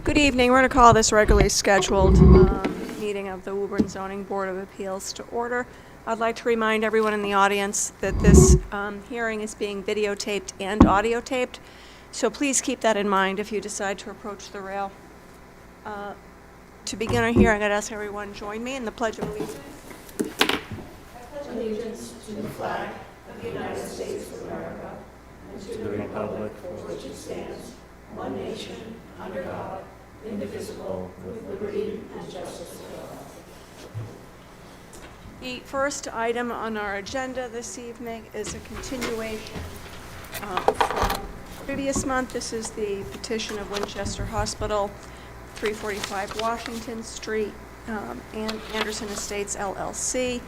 Good evening. We're going to call this regularly scheduled meeting of the Woburn Zoning Board of Appeals to order. I'd like to remind everyone in the audience that this hearing is being videotaped and audio taped, so please keep that in mind if you decide to approach the rail. To begin our hearing, I'd ask everyone to join me in the Pledge of Allegiance. I pledge allegiance to the flag of the United States of America and to the republic for which it stands, one nation, under God, indivisible, with liberty and justice for all. The first item on our agenda this evening is a continuation from previous month. This is the petition of Winchester Hospital, 345 Washington Street, and Anderson Estates LLC,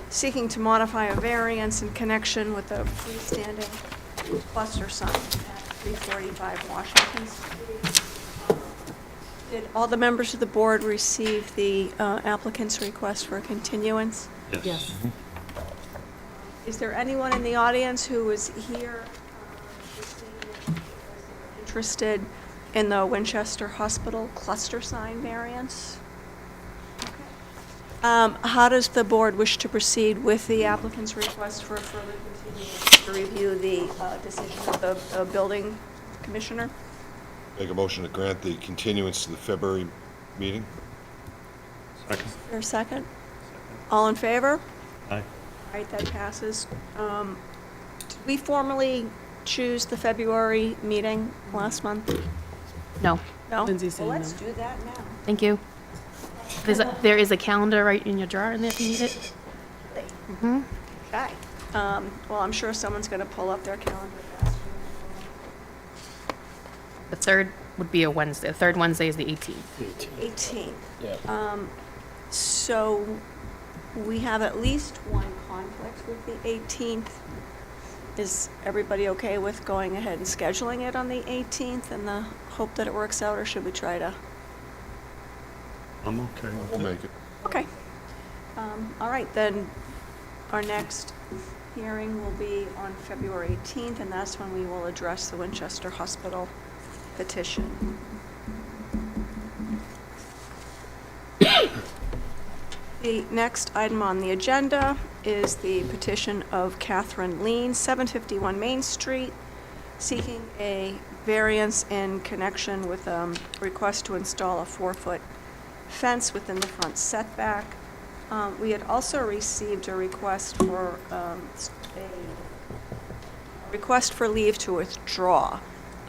seeking to modify a variance in connection with a freestanding cluster sign at 345 Washington Street. Did all the members of the board receive the applicant's request for a continuance? Yes. Is there anyone in the audience who is here this evening interested in the Winchester Hospital cluster sign variance? Okay. How does the board wish to proceed with the applicant's request for a further continuance to review the decision of the building commissioner? Make a motion to grant the continuance to the February meeting. Second. Is there a second? All in favor? Aye. All right, that passes. Did we formally choose the February meeting last month? No, No? Lindsay said Well, let's no. do that now. thank you. There is a calendar right in your drawer in there if you need it. Mm-hmm. Okay. Well, I'm sure someone's going to pull up their calendar. The third would be a Wednesday. The third Wednesday is the 18th. 18. Yeah. So we have at least one conflict with the 18th. Is everybody okay with going ahead and scheduling it on the 18th in the hope that it works out, or should we try to? I'm okay with We'll it. make it. Okay. All right, then our next hearing will be on February 18th, and that's when we will address the Winchester Hospital petition. The next item on the agenda is the petition of Catherine Lean, 751 Main Street, seeking a variance in connection with a request to install a 4-foot fence within the front setback. We had also received a request for leave to withdraw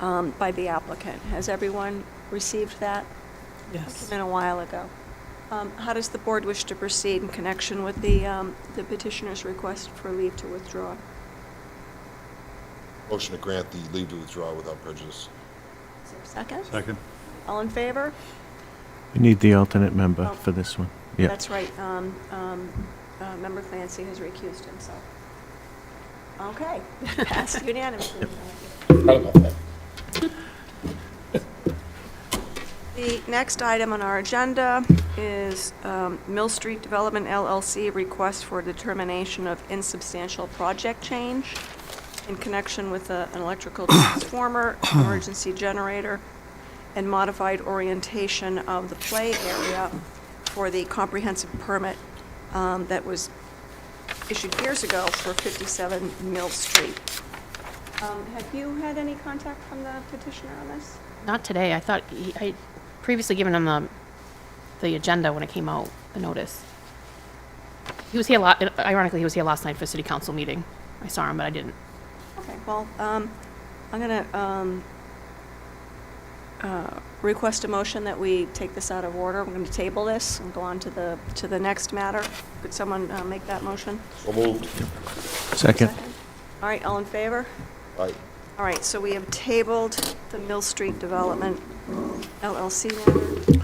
by the applicant. Has everyone received that? Yes. It's been a while ago. How does the board wish to proceed in connection with the petitioner's request for leave to withdraw? Motion to grant the leave to withdraw without prejudice. Is there a second? Second. All in favor? We need the alternate member Oh. for this one. Yeah. That's right. Member Clancy has recused himself. Okay, passed unanimously. The next item on our agenda is Mill Street Development LLC request for determination of insubstantial project change in connection with an electrical transformer, emergency generator, and modified orientation of the play area for the comprehensive permit that was issued years ago for 57 Mill Street. Have you had any contact from the petitioner on this? Not today. I thought I previously given him the agenda when it came out, the notice. He was here ironically, he was here last night for city council meeting. I saw him, but I didn't. Okay, well, I'm going to request a motion that we take this out of order. We're going to table this and go on to the next matter. Could someone make that motion? So moved. Second. All right, all in favor? Aye. All right, so we have tabled the Mill Street Development LLC matter.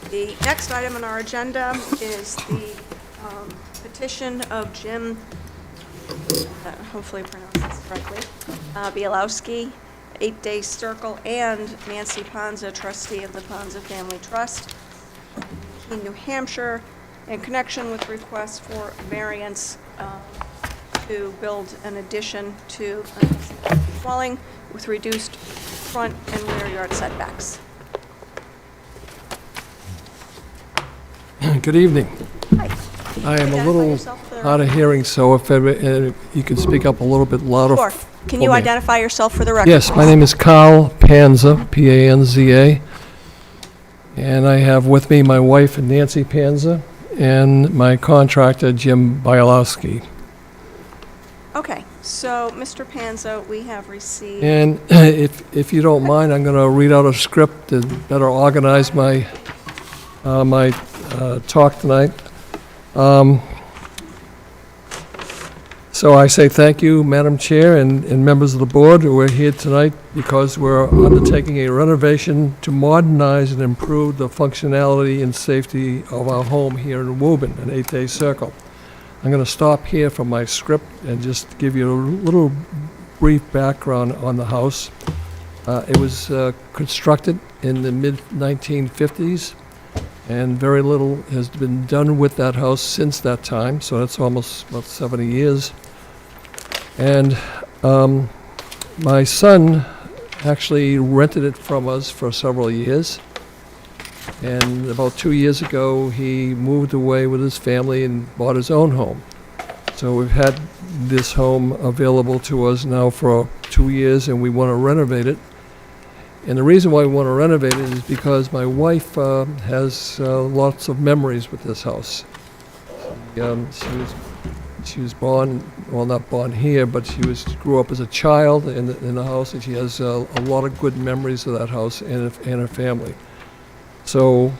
The next item on our agenda is the petition of Jim, hopefully I pronounced this correctly, Bielowski, 8-Day Circle, and Nancy Ponza, trustee of the Ponza Family Trust in New Hampshire, in connection with requests for variance to build an addition to a dwelling with reduced front and rear yard setbacks. Good evening. Hi. I am a Identify little yourself for the hard of hearing, so if you could speak up a little bit louder. Sure. Can you for me. identify yourself for the record? Yes, my please? name is Carl Panza, P-A-N-Z-A, and I have with me my wife Nancy Panza and my contractor Jim Bialowski. Okay, so, Mr. Panza, we have received... And if you don't mind, I'm going to read out a script to better organize my talk tonight. So I say thank you, Madam Chair and members of the board. We're here tonight because we're undertaking a renovation to modernize and improve the functionality and safety of our home here in Woburn, an 8-day circle. I'm going to stop here from my script and just give you a little brief background on the house. It was constructed in the mid-1950s, and very little has been done with that house since that time, so that's almost about 70 years. And my son actually rented it from us for several years, and about 2 years ago, he moved away with his family and bought his own home. So we've had this home available to us now for 2 years, and we want to renovate it. And the reason why we want to renovate it is because my wife has lots of memories with this house. She was born, well, not born here, but she grew up as a child in the house, and she has a lot of good memories of that house and her family. So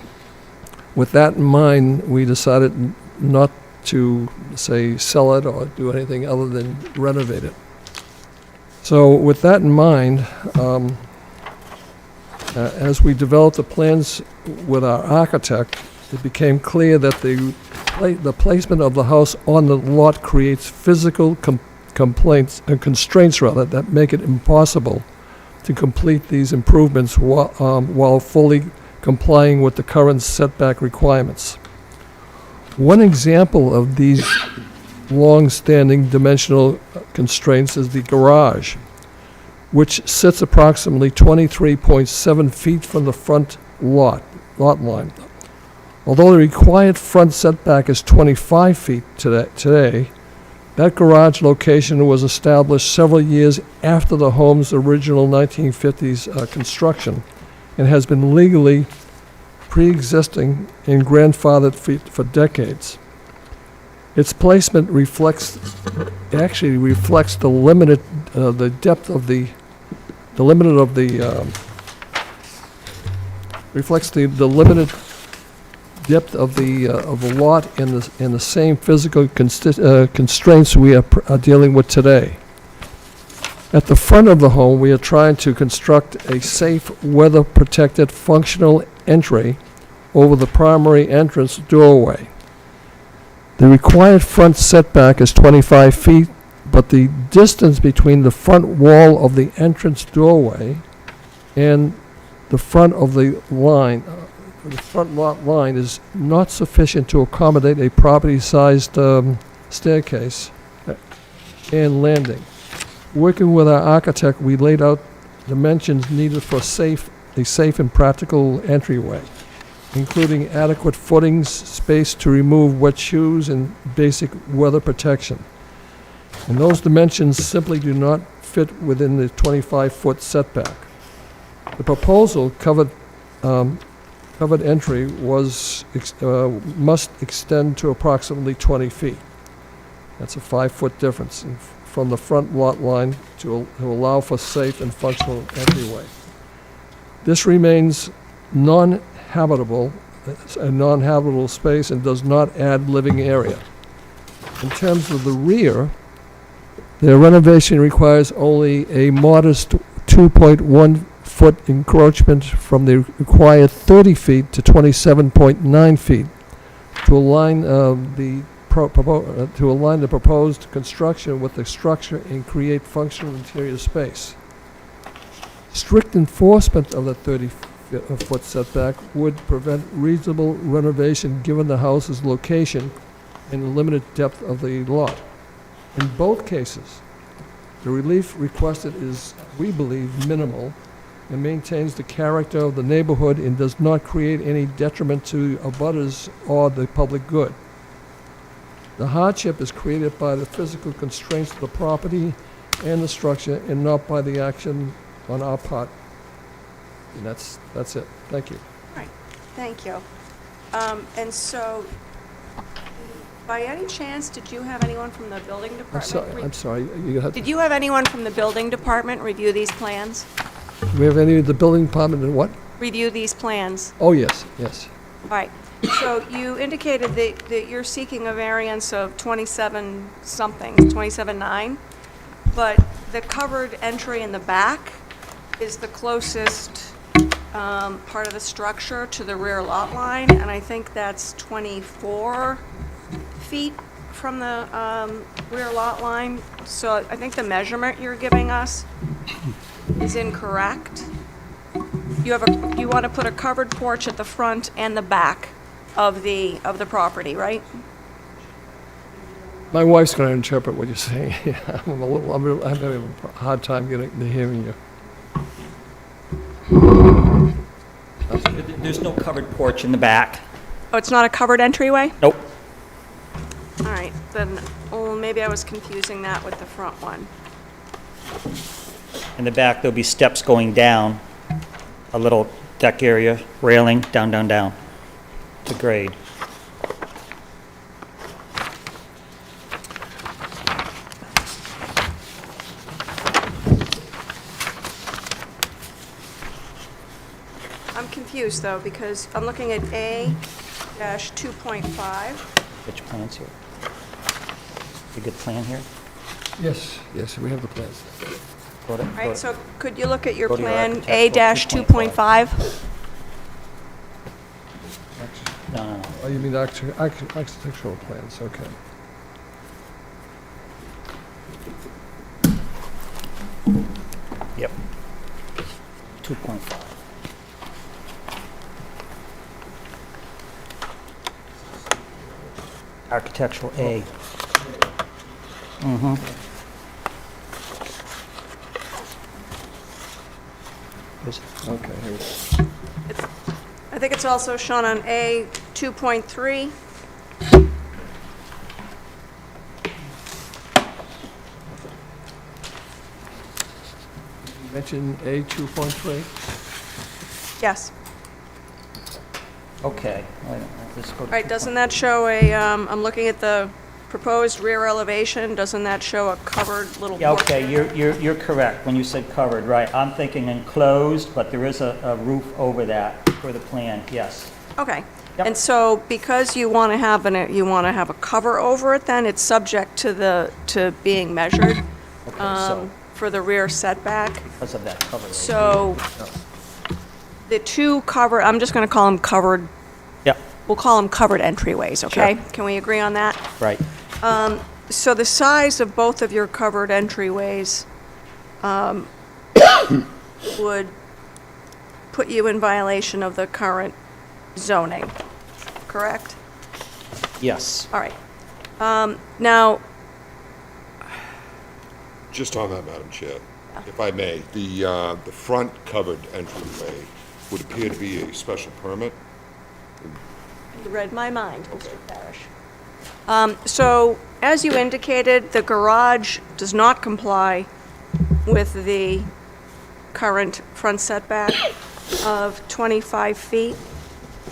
with that in mind, we decided not to, say, sell it or do anything other than renovate it. So with that in mind, as we developed the plans with our architect, it became clear that the placement of the house on the lot creates physical constraints that make it impossible to complete these improvements while fully complying with the current setback requirements. One example of these long-standing dimensional constraints is the garage, which sits approximately 23.7 feet from the front lot line. Although the required front setback is 25 feet today, that garage location was established several years after the home's original 1950s construction and has been legally pre-existing and grandfathered for decades. Its placement reflects the limited depth of the lot and the same physical constraints we are dealing with today. At the front of the home, we are trying to construct a safe, weather-protected, functional entry over the primary entrance doorway. The required front setback is 25 feet, but the distance between the front wall of the entrance doorway and the front of the front lot line is not sufficient to accommodate a property-sized staircase and landing. Working with our architect, we laid out dimensions needed for a safe and practical entryway, including adequate footings, space to remove wet shoes, and basic weather protection. And those dimensions simply do not fit within the 25-foot setback. The proposal covered entry must extend to approximately 20 feet. That's a 5-foot difference from the front lot line to allow for safe and functional entryway. This remains non-habitable space and does not add living area. In terms of the rear, the renovation requires only a modest 2.1 foot encroachment from the required 30 feet to 27.9 feet to align the proposed construction with the structure and create functional interior space. Strict enforcement of the 30-foot setback would prevent reasonable renovation given the house's location and the limited depth of the lot. In both cases, the relief requested is, we believe, minimal and maintains the character of the neighborhood and does not create any detriment to abutters or the public good. The hardship is created by the physical constraints of the property and the structure and not by the action on our part. And that's it. Thank you. Thank you. And so, by any chance, did you have anyone from the building department? I'm sorry, you have, Did you have anyone from the building department review these plans? do we have any of the building department and what? Review these plans? Oh, yes, yes. All right. So you indicated that you're seeking a variance of 27-something, 27.9, but the covered entry in the back is the closest part of the structure to the rear lot line, and I think that's 24 feet from the rear lot line. So I think the measurement you're giving us is incorrect. You want to put a covered porch at the front and the back of the property, right? My wife's going to interpret what you're saying. Yeah, I'm having a hard time hearing you. There's no covered porch in the back. Oh, it's not a covered entryway? Nope. All right, then, oh, maybe I was confusing that with the front one. In the back, there'll be steps going down, a little deck area, railing, down, down, down, to grade. I'm confused, though, because I'm looking at A-2.5. Which plan's here? A good plan here? Yes, yes, we have the plans. Go to- All go right, to- so could you look at your Go to your plan architectural A-2.5? No, no, no. Oh, you mean architectural plans, okay. Yep. 2.5. Architectural A. Mm-hmm. Okay, here we go. I think it's also shown on A-2.3. Mention A 2.3. Yes. Okay. Wait a minute, let's go to All right, doesn't that show I'm looking at the proposed rear elevation, doesn't that show a covered little Yeah, porch? okay, you're correct when you said covered, right. I'm thinking enclosed, but there is a roof over that for the plan, yes. Okay. Yep. And so because you want to have a cover over it, then it's subject to being measured Okay, so, for the rear setback. because of that cover. So the two cover, I'm just going to call them covered, Yep, we'll call them covered entryways, okay? Sure. Can we agree on that? right. So the size of both of your covered entryways would put you in violation of the current zoning, correct? Yes. All right. Now, Just on that, Madam Chair, if I may, the front covered entryway would appear to be a special permit. you read my mind, Mr. Parrish. So, as you indicated, the garage does not comply with the current front setback of 25 feet.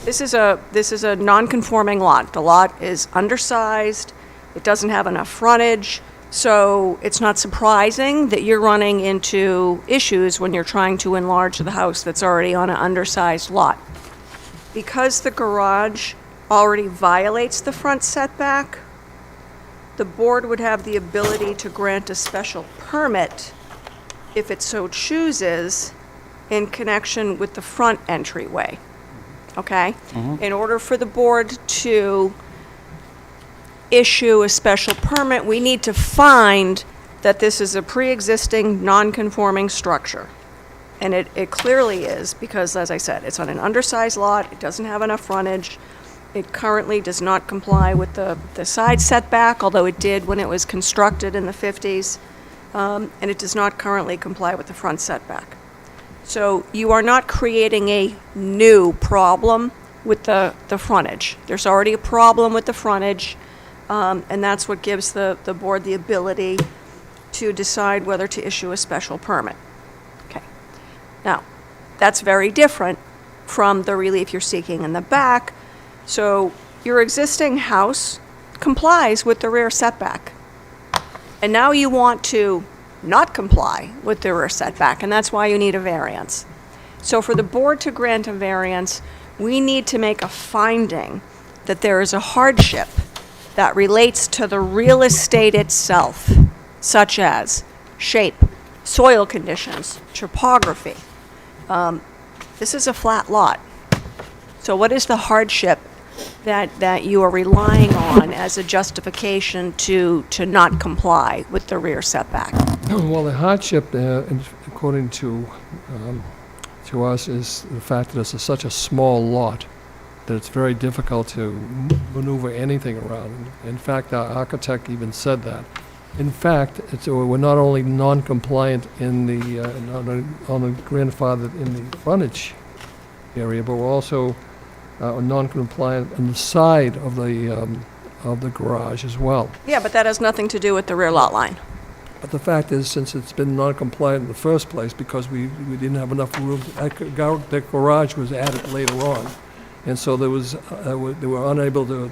This is a non-conforming lot. The lot is undersized, it doesn't have enough frontage, so it's not surprising that you're running into issues when you're trying to enlarge the house that's already on an undersized lot. Because the garage already violates the front setback, the board would have the ability to grant a special permit if it so chooses in connection with the front entryway, okay? In order for the board to issue a special permit, we need to find that this is a pre-existing, non-conforming structure. And it clearly is, because, as I said, it's on an undersized lot, it doesn't have enough frontage, it currently does not comply with the side setback, although it did when it was constructed in the 50s, and it does not currently comply with the front setback. So you are not creating a new problem with the frontage. There's already a problem with the frontage, and that's what gives the board the ability to decide whether to issue a special permit. Okay. Now, that's very different from the relief you're seeking in the back. So your existing house complies with the rear setback. And now you want to not comply with the rear setback, and that's why you need a variance. So for the board to grant a variance, we need to make a finding that there is a hardship that relates to the real estate itself, such as shape, soil conditions, topography. This is a flat lot. So what is the hardship that you are relying on as a justification to not comply with the rear setback? Well, the hardship, according to us, is the fact that it's such a small lot that it's very difficult to maneuver anything around. In fact, our architect even said that. In fact, we're not only non-compliant in the on the grandfather in the frontage area, but we're also non-compliant on the side of the garage as well. Yeah, but that has nothing to do with the rear lot line. But the fact is, since it's been non-compliant in the first place, because we didn't have enough room, the garage was added later on, and so they were unable to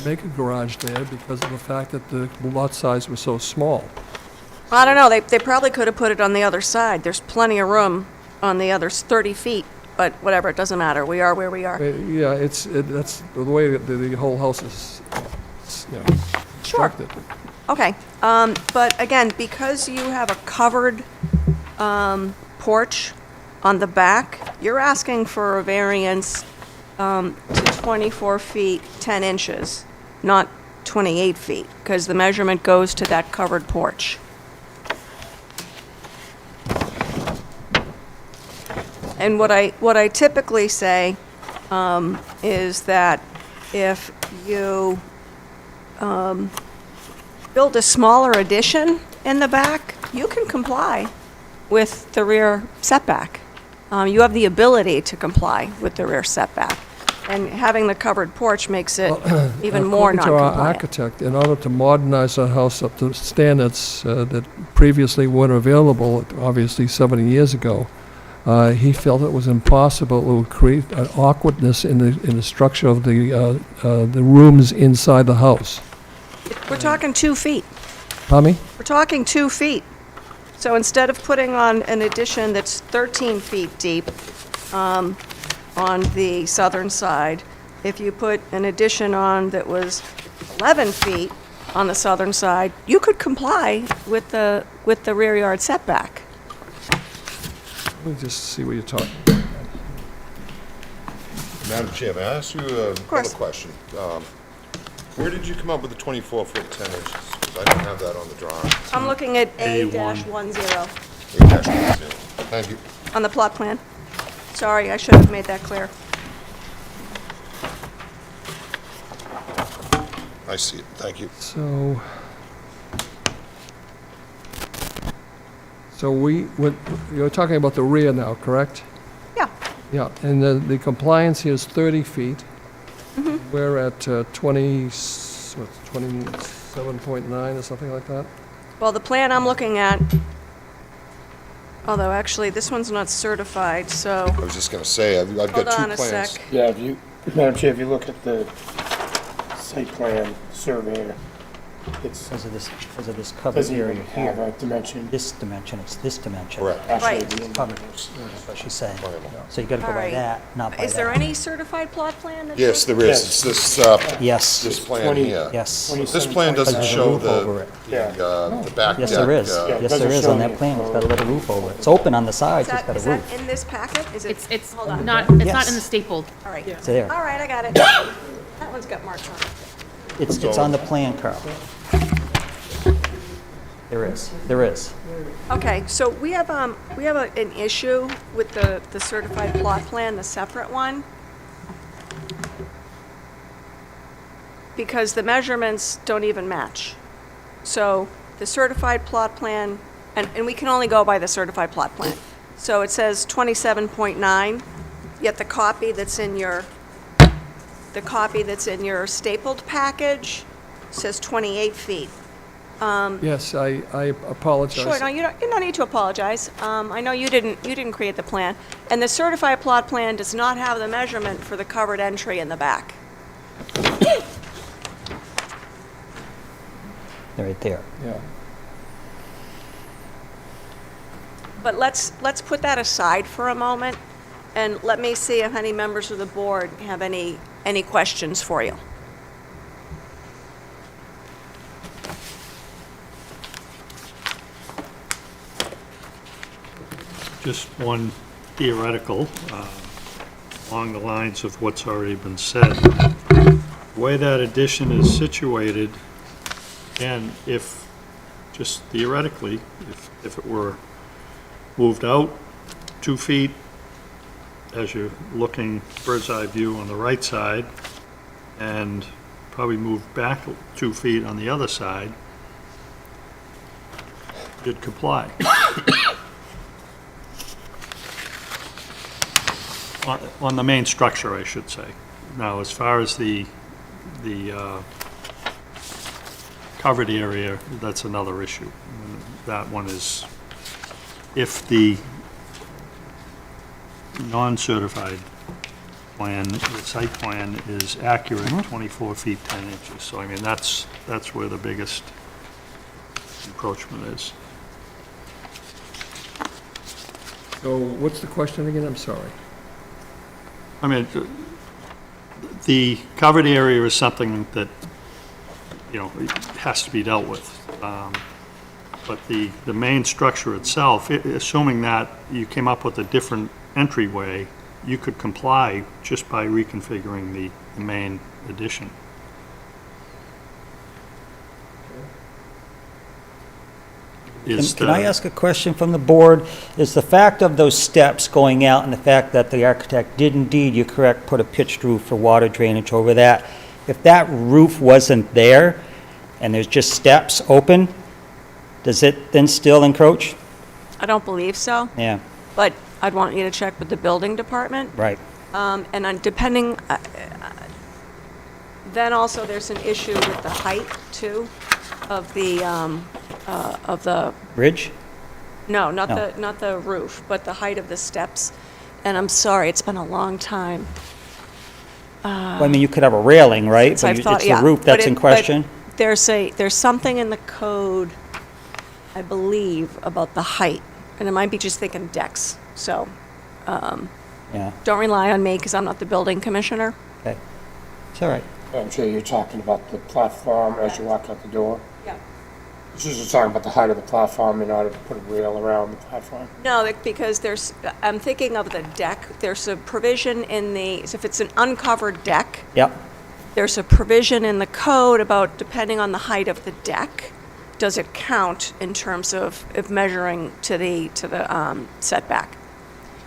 make a garage there because of the fact that the lot size was so small. I don't know, they probably could have put it on the other side. There's plenty of room on the other 30 feet, but whatever, it doesn't matter. We are where we are. Yeah, that's the way that the whole house is, Sure. constructed. Okay, but again, because you have a covered porch on the back, you're asking for a variance to 24 feet, 10 inches, not 28 feet, because the measurement goes to that covered porch. And what I typically say is that if you build a smaller addition in the back, you can comply with the rear setback. You have the ability to comply with the rear setback. And having the covered porch makes it even more According to our non-compliant. architect, in order to modernize our house up to standards that previously weren't available, obviously 70 years ago, he felt it was impossible. It would create an awkwardness in the structure of the rooms inside the house. We're talking 2 feet. Tommy? We're talking 2 feet. So instead of putting on an addition that's 13 feet deep on the southern side, if you put an addition on that was 11 feet on the southern side, you could comply with the rear yard setback. Let me just see what you're talking about. Madam Chair, may I ask you another course. question? Where did you come up with the 24-foot 10 inches? 'Cause I don't have that on the drawing. I'm looking at A1. A-10 Thank you. on the plot plan. Sorry, I should have made that clear. I see it, thank you. So you're talking about the rear now, correct? Yeah. Yeah, and the compliance here is 30 feet. We're at 27.9 or something like that. Well, the plan I'm looking at, although actually this one's not certified, so I was just gonna say, I've got hold two on a plans. sec. Yeah, Madam Chair, if you look at the site plan surveyor, it's, Because of this covered doesn't area even have here. a dimension. This dimension, it's this dimension. Correct. Actually, Right. the Covered, inverse. that's what she's saying. Right. So you gotta go All by right. that, not by that. Is there any certified plot plan that Yes, shows? there is. Yes. It's this, Yes, this plan 20 here. yes. This plan doesn't There's a show roof over it. the back deck. Yes, there is. Yeah, it Yes, there doesn't is show on that the- plan. It's got a little roof over it. It's open on the sides, it's got a Is that roof. in this packet? Is it? It's Hold on. not in Yes. the stapled. All right. It's there. All right, I got it. That one's got marks on it. It's on the plan, Carl. There is. Okay, so we have an issue with the certified plot plan, the separate one. Because the measurements don't even match. So the certified plot plan, and we can only go by the certified plot plan. So it says 27.9, yet the copy that's in your stapled package says 28 feet. Yes, I apologize. Sure, no, you don't need to apologize. I know you didn't create the plan. And the certified plot plan does not have the measurement for the covered entry in the back. They're right there. Yeah. But let's put that aside for a moment, and let me see if any members of the board have any questions for you. Just one theoretical, along the lines of what's already been said. The way that addition is situated, and if, just theoretically, if it were moved out 2 feet as you're looking bird's eye view on the right side, and probably moved back 2 feet on the other side, you'd comply. On the main structure, I should say. Now, as far as the covered area, that's another issue. That one is, if the non-certified plan, the site plan is accurate, 24 feet, 10 inches. So, I mean, that's where the biggest encroachment is. So what's the question again? I'm sorry. I mean, the covered area is something that, you know, has to be dealt with. But the main structure itself, assuming that you came up with a different entryway, you could comply just by reconfiguring the main addition. Can I ask a question from the board? Is the fact of those steps going out and the fact that the architect did indeed, you're correct, put a pitched roof for water drainage over that, if that roof wasn't there and there's just steps open, does it then still encroach? I don't believe so, Yeah, but I'd want you to check with the building department. right. And on depending, then also there's an issue with the height, too, of the, Ridge? no, not No. not the roof, but the height of the steps. And I'm sorry, it's been a long time. Well, I mean, you could have a railing, right? Since But I've you- thought- it's yeah, the roof but that's in but question? There's something in the code, I believe, about the height, and it might be just thinking decks. So Yeah, don't rely on me because I'm not the building commissioner. okay. It's all right. I'm sure you're talking about the platform as you walk out the door. Yeah. She's just talking about the height of the platform in order to put a rail around the platform. No, because I'm thinking of the deck. There's a provision in so if it's an uncovered deck, Yep, there's a provision in the code about depending on the height of the deck, does it count in terms of measuring to the setback?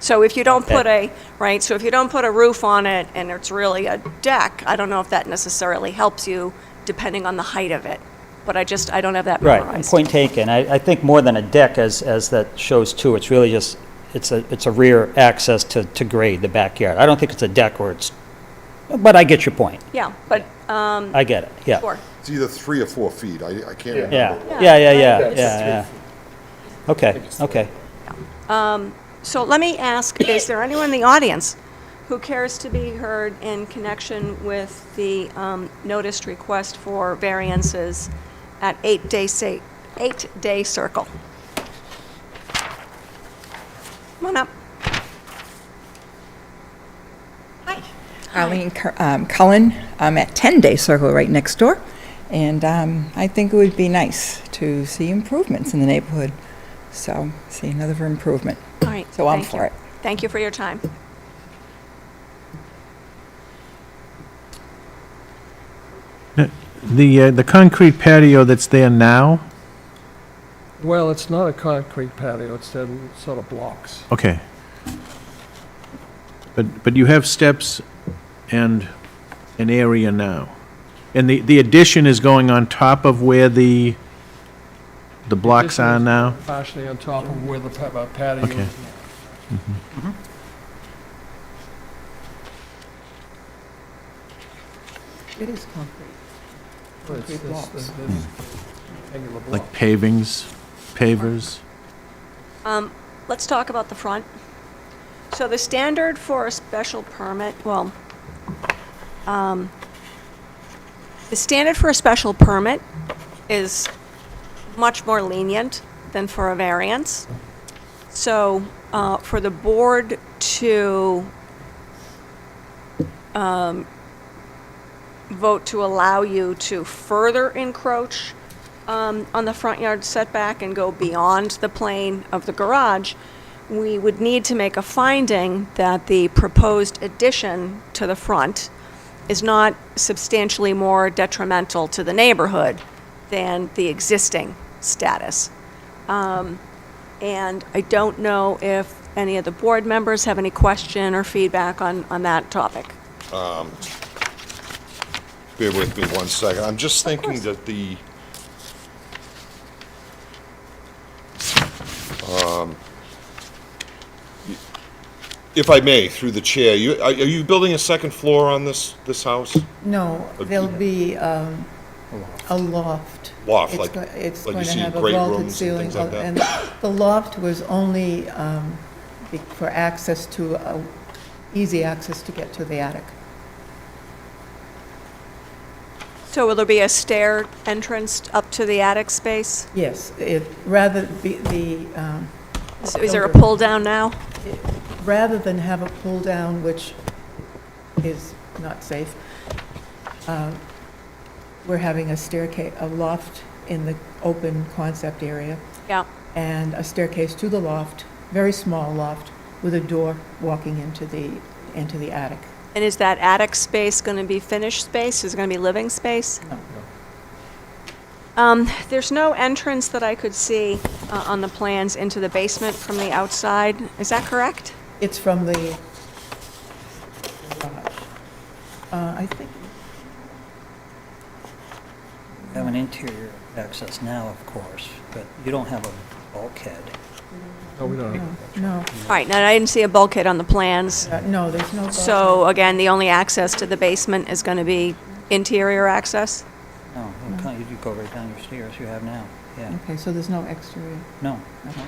So if you don't put so if you don't put a roof on it and it's really a deck, I don't know if that necessarily helps you depending on the height of it. But I don't have that right. memorized. Point taken. I think more than a deck, as that shows too, it's really just, it's a rear access to grade, the backyard. I don't think it's a deck where it's, but I get your point. Yeah, but, I get it, yeah. sure. It's either 3 or 4 feet. I can't remember. Yeah, Yeah. yeah. Okay, okay. So let me ask, is there anyone in the audience who cares to be heard in connection with the noticed request for variances at 8-Day Circle? Come on up. Hi. Arlene Cullen. I'm at 10-Day Circle right next door, and I think it would be nice to see improvements in the neighborhood. So, see another improvement. All right. So I'm thank for you. it. Thank you for your time. The concrete patio that's there now, Well, it's not a concrete patio, it's then sort of blocks. okay. But you have steps and an area now. And the addition is going on top of where the blocks are now? Partially on top of where the patio Okay. is. It is concrete. Concrete blocks. Like pavings, pavers? Let's talk about the front. So the standard for a special permit, well, the standard for a special permit is much more lenient than for a variance. So, for the board to vote to allow you to further encroach on the front yard setback and go beyond the plane of the garage, we would need to make a finding that the proposed addition to the front is not substantially more detrimental to the neighborhood than the existing status. And I don't know if any of the board members have any question or feedback on that topic. Bear with me one second. I'm just thinking that if I may, through the chair, are you building a second floor on this house? No, there'll be a loft. Loft, It's like- go- It's like you going to see in have a great vaulted rooms and ceiling. things like that? And the loft was only for access to, easy access to get to the attic. So will there be a stair entrance up to the attic space? Yes, rather be, Is there a pull down now? rather than have a pull down, which is not safe, we're having a staircase, a loft in the open concept area, Yeah. and a staircase to the loft, very small loft, with a door walking into the attic. And is that attic space going to be finished space? Is it going to be living space? No. There's no entrance that I could see on the plans into the basement from the outside. Is that correct? It's from the garage. I think, You have an interior access now, of course, but you don't have a bulkhead. No, we don't. no, All right, now I didn't see a bulkhead on the plans. no, there's no. So again, the only access to the basement is going to be interior access? No, you go right down your stairs you have now, yeah. Okay, so there's no exterior. No. Okay.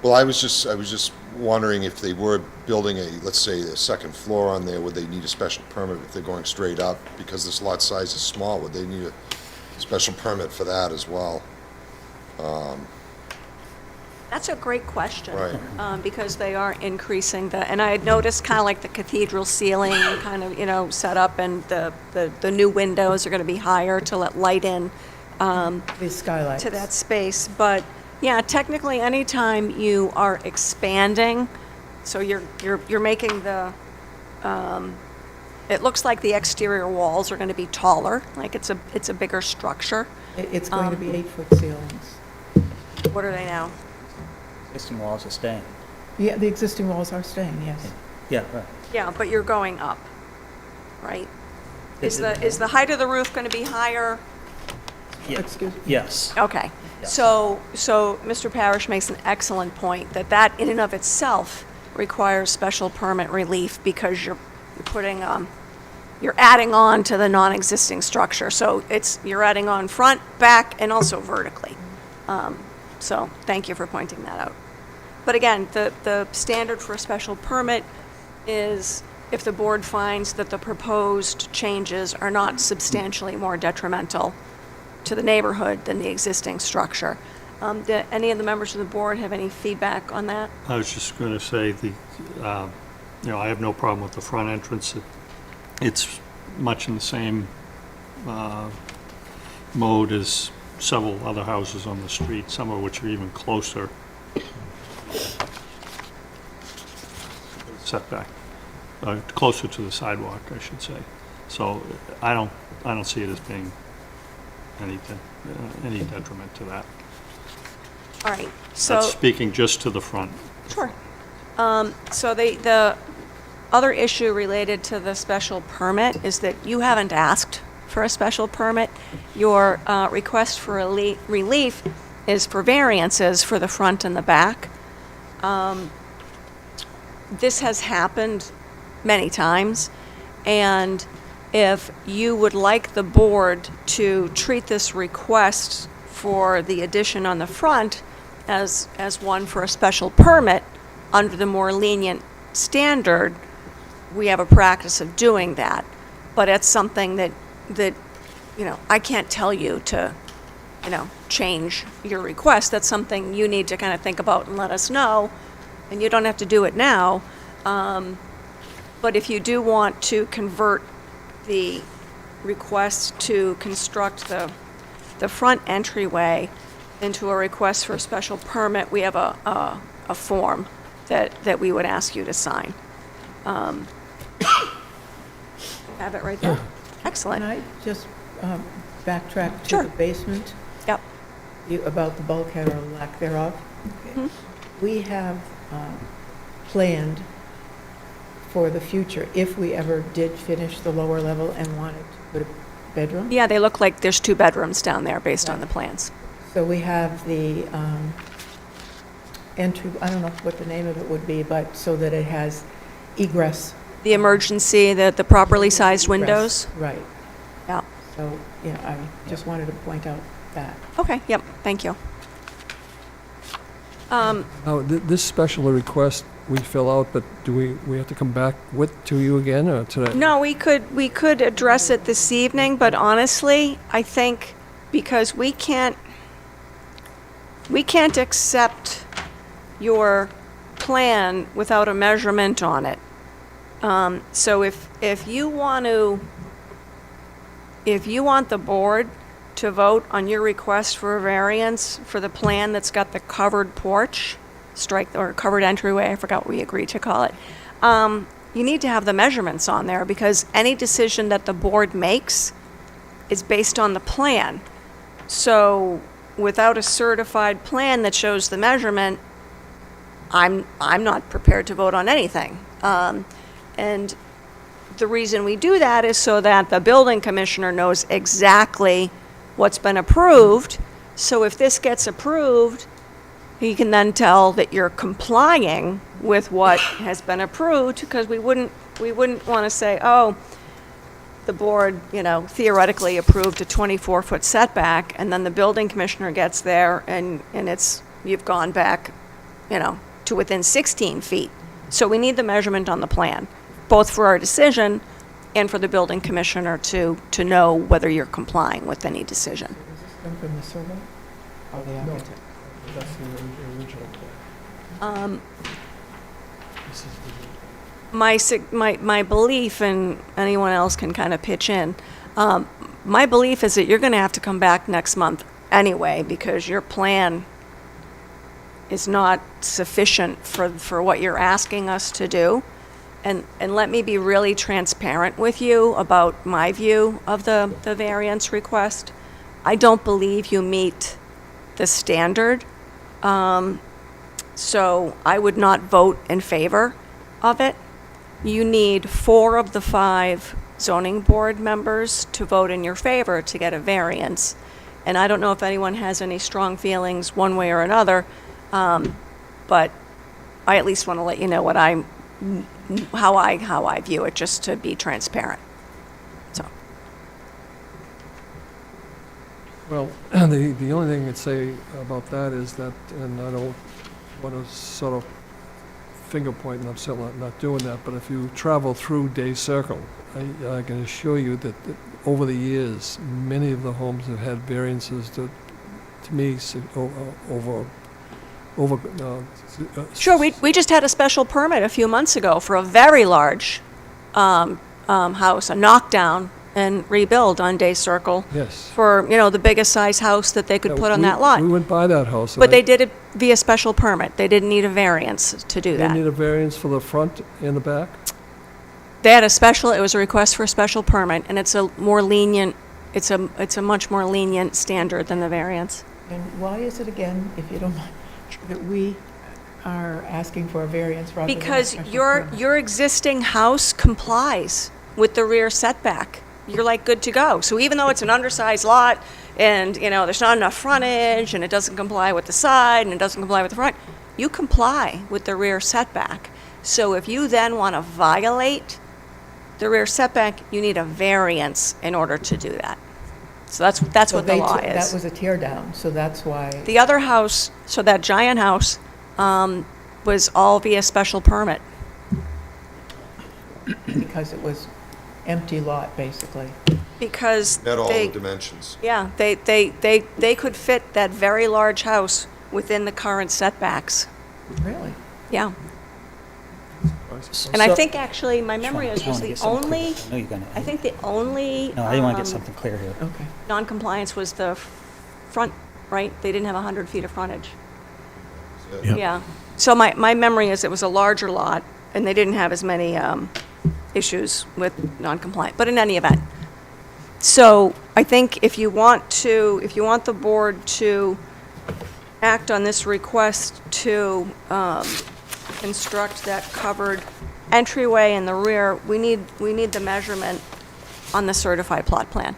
Well, I was just wondering if they were building let's say, a second floor on there, would they need a special permit if they're going straight up? Because this lot size is small, would they need a special permit for that as well? That's a great question. Right. Because they are increasing and I had noticed kind of like the cathedral ceiling kind of, set up, and the new windows are going to be higher to let light in The skylights. to that space. But, yeah, technically, anytime you are expanding, so you're making it looks like the exterior walls are going to be taller, like it's a bigger structure. It's going to be 8-foot ceilings. What are they now? Existing walls are staying. Yeah, the existing walls are staying, yes. Yeah, right. Yeah, but you're going up, right? Is Is the height of the roof going to be higher? Yeah. Excuse me? Yes. Okay. Yes. So Mr. Parrish makes an excellent point, that in and of itself requires special permit relief because you're putting, you're adding on to the non-existing structure. So you're adding on front, back, and also vertically. So thank you for pointing that out. But again, the standard for a special permit is if the board finds that the proposed changes are not substantially more detrimental to the neighborhood than the existing structure. Do any of the members of the board have any feedback on that? I was just going to say, I have no problem with the front entrance. It's much in the same mode as several other houses on the street, some of which are even closer setback, closer to the sidewalk, I should say. So I don't see it as being any detriment to that. All right, so. That's speaking just to the front. Sure. So the other issue related to the special permit is that you haven't asked for a special permit. Your request for relief is for variances for the front and the back. This has happened many times, and if you would like the board to treat this request for the addition on the front as one for a special permit under the more lenient standard, we have a practice of doing that. But it's something that, I can't tell you to, change your request. That's something you need to kind of think about and let us know, and you don't have to do it now. But if you do want to convert the request to construct the front entryway into a request for a special permit, we have a form that we would ask you to sign. Have it right there. Excellent. Can I just backtrack to Sure. the basement? Yep. About the bulkhead or lack thereof? Mhm. We have planned for the future, if we ever did finish the lower level and wanted to put a bedroom. Yeah, they look like there's 2 bedrooms down there based on the plans. So we have the entry, I don't know what the name of it would be, but so that it has egress. The emergency, the properly sized windows. Right. Yeah. So, I just wanted to point out that. Okay, yep, thank you. Now, this special request we fill out, but do we have to come back to you again, or today? No, we could address it this evening, but honestly, I think because we can't accept your plan without a measurement on it. So if you want the board to vote on your request for a variance for the plan that's got the covered porch, or covered entryway, I forgot what we agreed to call it, you need to have the measurements on there, because any decision that the board makes is based on the plan. So without a certified plan that shows the measurement, I'm not prepared to vote on anything. And the reason we do that is so that the building commissioner knows exactly what's been approved. So if this gets approved, he can then tell that you're complying with what has been approved, because we wouldn't want to say, oh, the board, theoretically approved a 24-foot setback, and then the building commissioner gets there and you've gone back, to within 16 feet. So we need the measurement on the plan, both for our decision and for the building commissioner to know whether you're complying with any decision. Does this come from the survey or the architect? That's the original plan. This is the- My belief, and anyone else can kind of pitch in, my belief is that you're going to have to come back next month anyway, because your plan is not sufficient for what you're asking us to do. And let me be really transparent with you about my view of the variance request. I don't believe you meet the standard. So I would not vote in favor of it. You need 4 of the 5 zoning board members to vote in your favor to get a variance. And I don't know if anyone has any strong feelings one way or another, but I at least want to let you know how I view it, just to be transparent. So. Well, the only thing I'd say about that is that, and I don't want to sort of finger point, and I'm still not doing that, but if you travel through Day Circle, I can assure you that over the years, many of the homes have had variances to me, Sure, we just had a special permit a few months ago for a very large house, a knockdown and rebuild on Day Circle. Yes. For, the biggest size house that they could put on that We lot. went by that house. But they did it via special permit. They didn't need a variance to do They that. need a variance for the front and the back? They had it was a request for a special permit, and it's a more lenient, it's a much more lenient standard than the variance. And why is it, again, if you don't mind, that we are asking for a variance rather than a Because special your permit? existing house complies with the rear setback. you're like good to go. So even though it's an undersized lot and, you know, there's not enough frontage and it doesn't comply with the side and it doesn't comply with the front, you comply with the rear setback. So if you then want to violate the rear setback, you need a variance in order to do that. So that's So what the they law took- That is. was a tear down, so that's why, The other house, so that giant house, was all via special permit. because it was empty lot, basically. Because Met all they, the dimensions. yeah, they could fit that very large house within the current setbacks. Really? Yeah. And I So- think actually, my memory is, was the only, I know you're gonna. I think the only No, I didn't want to get something clear here. Okay. non-compliance was the front, right? They didn't have 100 feet of frontage. Yep. Yeah. So my memory is it was a larger lot, and they didn't have as many issues with non-compliant. But in any event, so I think if you want the board to act on this request to construct that covered entryway in the rear, we need the measurement on the certified plot plan.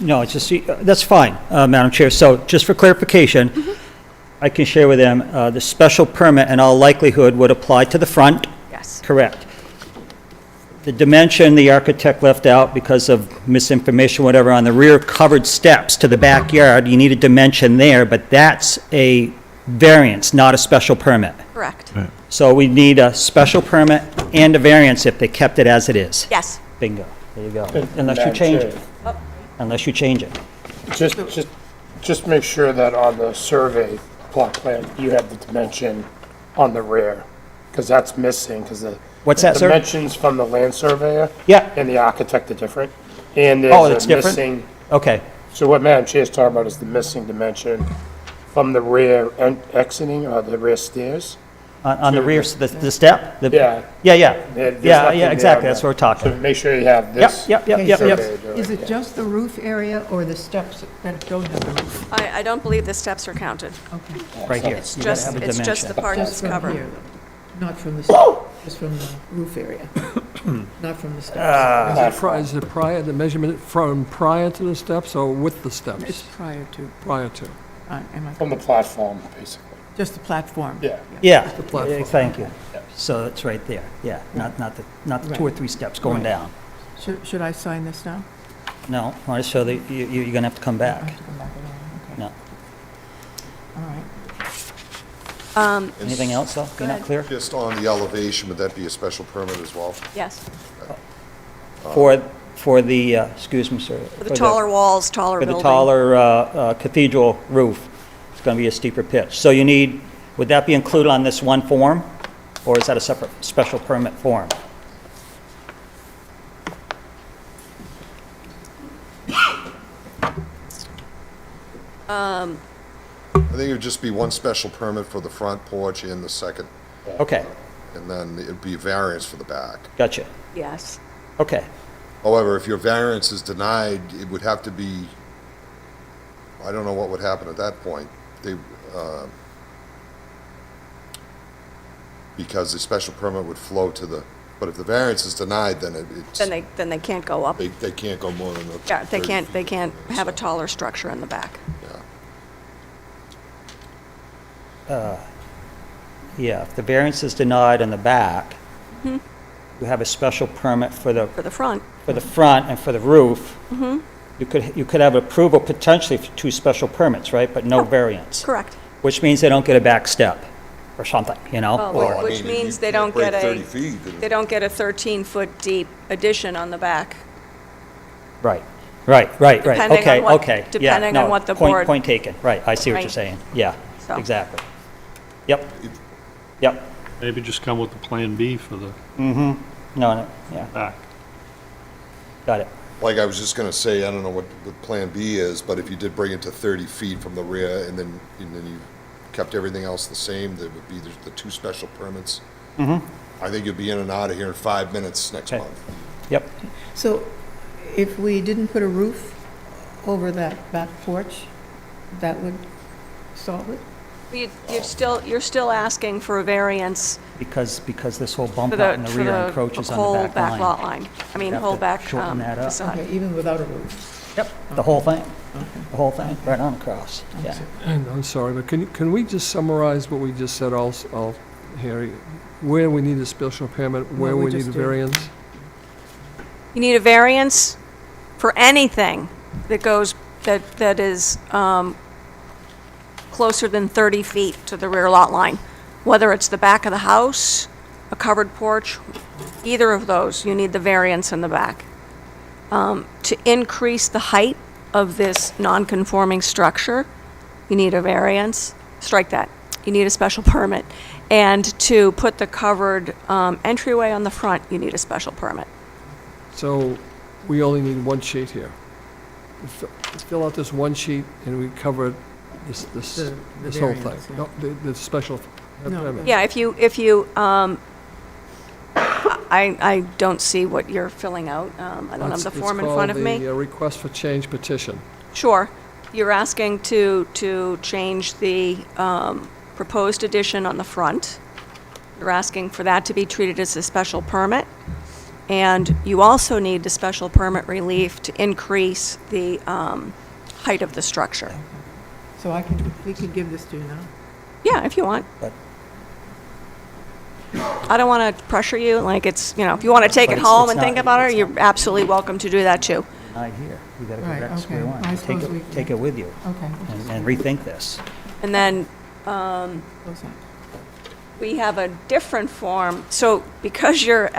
No, it's just, that's fine, Madam Chair. So just for clarification, I can share with them, the special permit in all likelihood would apply to the front, Yes. correct. The dimension the architect left out because of misinformation, whatever, on the rear covered steps to the backyard, you need a dimension there, but that's a variance, not a special permit. Correct. So we need a special permit and a variance if they kept it as it is. Yes. Bingo, there you go. And Unless you Madam change Chair, it. Unless you change it. Just make sure that on the survey plot plan, you have the dimension on the rear, because that's missing, because the What's that, sir? dimensions from the land surveyor Yeah, and the architect are different. And Oh, there's it's a different? missing, okay. so what Madam Chair's talking about is the missing dimension from the rear exiting, or the rear stairs. On the rear, the step? The- Yeah. Yeah, yeah. There's Yeah, nothing yeah, there exactly, on that's what that. we're So talking. make sure you have this. Yep, yep, Okay, yep, so yep. survey doing Is it yeah. just the roof area or the steps that don't have the roof? I don't believe the steps are counted. Okay. Right here. It's You gotta just, have a it's just the dimension. part Just that's from covered. here, though. Not from the, just from the roof area, not from the steps. Is it prior, the measurement from prior to the steps or with the It's steps? prior to, Prior to. am I, From the platform, basically. just the platform? Yeah. Yeah, The platform. thank you. So it's right there, yeah, not the 2 or 3 steps going Right. down. Should I sign this now? No, I want to show that you're going to have to come I back. have to come back around, No. okay, all right. Anything else, though? You're not ahead. clear? Just on the elevation, would that be a special permit as well? Yes. For the, excuse me, sir. For the taller walls, taller For the building. taller cathedral roof, it's going to be a steeper pitch. So you need, would that be included on this one form? Or is that a separate special permit form? I think it would just be one special permit for the front porch and the second, Okay, and then it'd be variance for the back. gotcha. Yes. Okay, However, if your variance is denied, it would have to be, I don't know what would happen at that point. Because the special permit would flow to the, but if the variance is denied, then it's, Then they can't go up. they can't go more than. Yeah, they 30 can't, feet. they can't have a So, taller structure in the back. yeah. yeah, if the variance is denied in the back, you have a special permit for the For the front, front and for the roof. You could have approval potentially for 2 special permits, right, but no variance? correct. Which means they don't get a back step or something, you know? Well, Well, I which mean, means you they don't break get 30 a, feet, then- they don't get a 13-foot deep addition on the back. Right, right, Depending on okay, what- okay. Yeah, depending no, on what the point- board- Point taken, right, I see what you're Right. saying, yeah, So- exactly. Yep, yep, Maybe just come with the Plan B for the no, yeah, back. got it. Like I was just gonna say, I don't know what Plan B is, but if you did bring it to 30 feet from the rear, and then you kept everything else the same, there would be the 2 special permits. I think you'll be in and out of here in 5 minutes next Okay. month. Yep, So if we didn't put a roof over that back porch, that would solve it? You're still asking for a variance Because this whole bump for out the, in the for rear the encroaches on whole the back back lot line. line. I mean, Have whole to back shorten that up. facade. Okay, even without a roof? Yep, the whole thing, the whole thing, right on across, yeah. And I'm sorry, but can we just summarize what we just said all here? Where we need a special permit, where we we need just a did. variance? You need a variance for anything that goes, that is closer than 30 feet to the rear lot line. Whether it's the back of the house, a covered porch, either of those, you need the variance in the back. To increase the height of this non-conforming structure, you need a variance. Strike that. You need a special permit. And to put the covered entryway on the front, you need a special permit. So we only need one sheet here. Let's fill out this one sheet and we cover this The whole thing. variance, yeah. No, the special No. permit. Yeah, if you, I don't see what you're filling out. I don't have the form in front of It's me. called the request for change petition. Sure. You're asking to change the proposed addition on the front. You're asking for that to be treated as a special permit. And you also need the special permit relief to increase the height of the structure. So we could give this to you now? Yeah, if you want. But- I don't want to pressure you, like it's, if you want to take But it it's- home it's and not- think about it, it's you're absolutely welcome to do that too. Not here, you gotta go Right, back to square okay. one. I Take suppose it- we- Take it with you Okay. and rethink this. And then Close that. we have a different form, so because your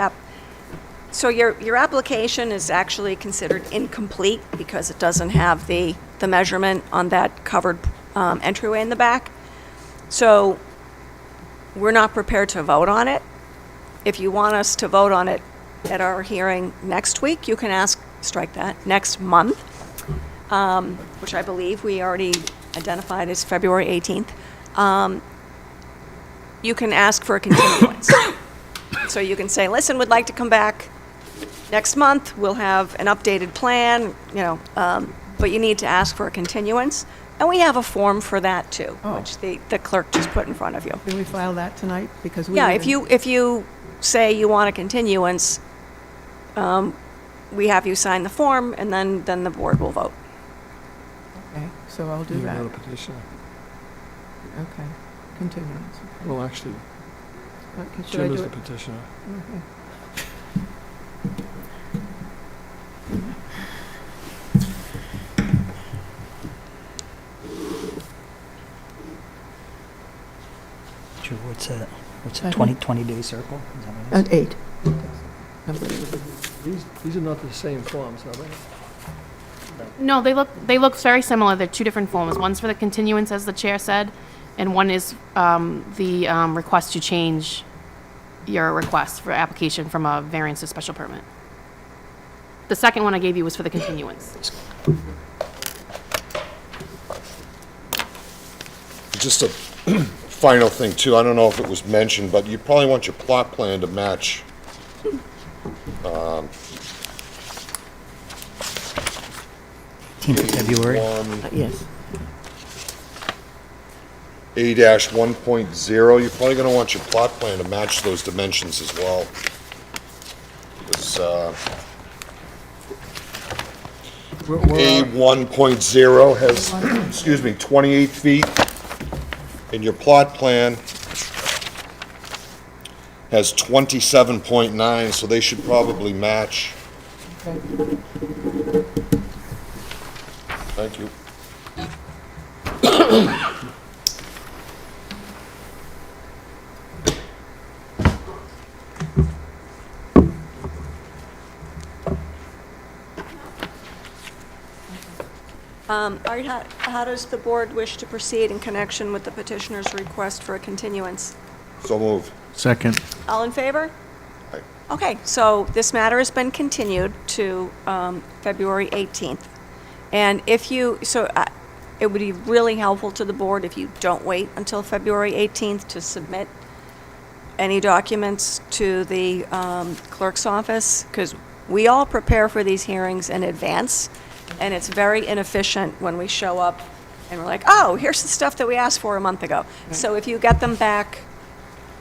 application is actually considered incomplete because it doesn't have the measurement on that covered entryway in the back. So we're not prepared to vote on it. If you want us to vote on it at our hearing next week, you can strike that, next month, which I believe we already identified as February 18th. You can ask for a continuance. So you can say, listen, we'd like to come back next month, we'll have an updated plan, but you need to ask for a continuance. And we have a form for that too, Oh. which the clerk just put in front of you. Can we file that tonight? Because we Yeah, didn't- if you say you want a continuance, we have you sign the form and then the board will vote. Okay, so I'll do You're that. not a petitioner. Okay, continuance. Well, actually, Should I Jim is do the it? petitioner. Okay. Sure, what's that? What's a Second. 20-day circle? Is that what it is? 8. These are not the same forms, are they? No, they look very similar. They're two different forms. One's for the continuance, as the chair said, and one is the request to change your request for application from a variance to special permit. The second one I gave you was for the continuance. Just a final thing too, I don't know if it was mentioned, but you probably want your plot plan to match 18th of February. Yes. A-1.0, you're probably gonna want your plot plan to match those dimensions as well. Because, We're- A1.0 has, 28 feet, and your plot plan has 27.9, so they should probably match. Okay. Thank you. All right, how does the board wish to proceed in connection with the petitioner's request for a continuance? So moved. Second. All in favor? Aye. Okay, so this matter has been continued to February 18th. And it would be really helpful to the board if you don't wait until February 18th to submit any documents to the clerk's office, because we all prepare for these hearings in advance, and it's very inefficient when we show up And we're like, oh, here's the stuff that we asked for a month ago. So if you get them back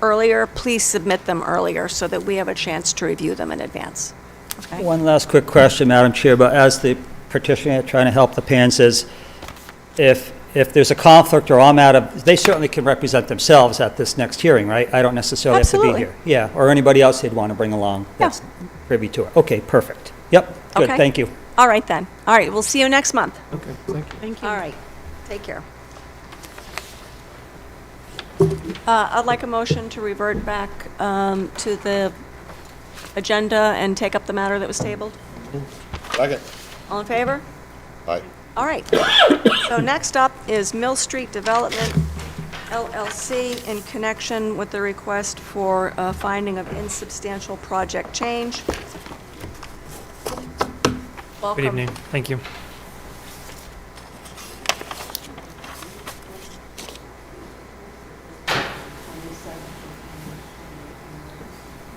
earlier, please submit them earlier so that we have a chance to review them in advance. Okay? One last quick question, Madam Chair, but as the petitioner trying to help the Pans is, if there's a conflict or I'm out of, they certainly can represent themselves at this next hearing, right? I don't necessarily have to be Absolutely. here. Yeah, or anybody else they'd want to bring along that's privy to it. Okay, perfect. Yep, good, Okay. thank you. All right, then. All right, we'll see you next month. Okay, thank you. Thank you. All right, take care. I'd like a motion to revert back to the agenda and take up the matter that was tabled. Second. All in favor? Aye. All right. So next up is Mill Street Development LLC in connection with the request for a finding of insubstantial project change. Welcome. Good evening. Thank you.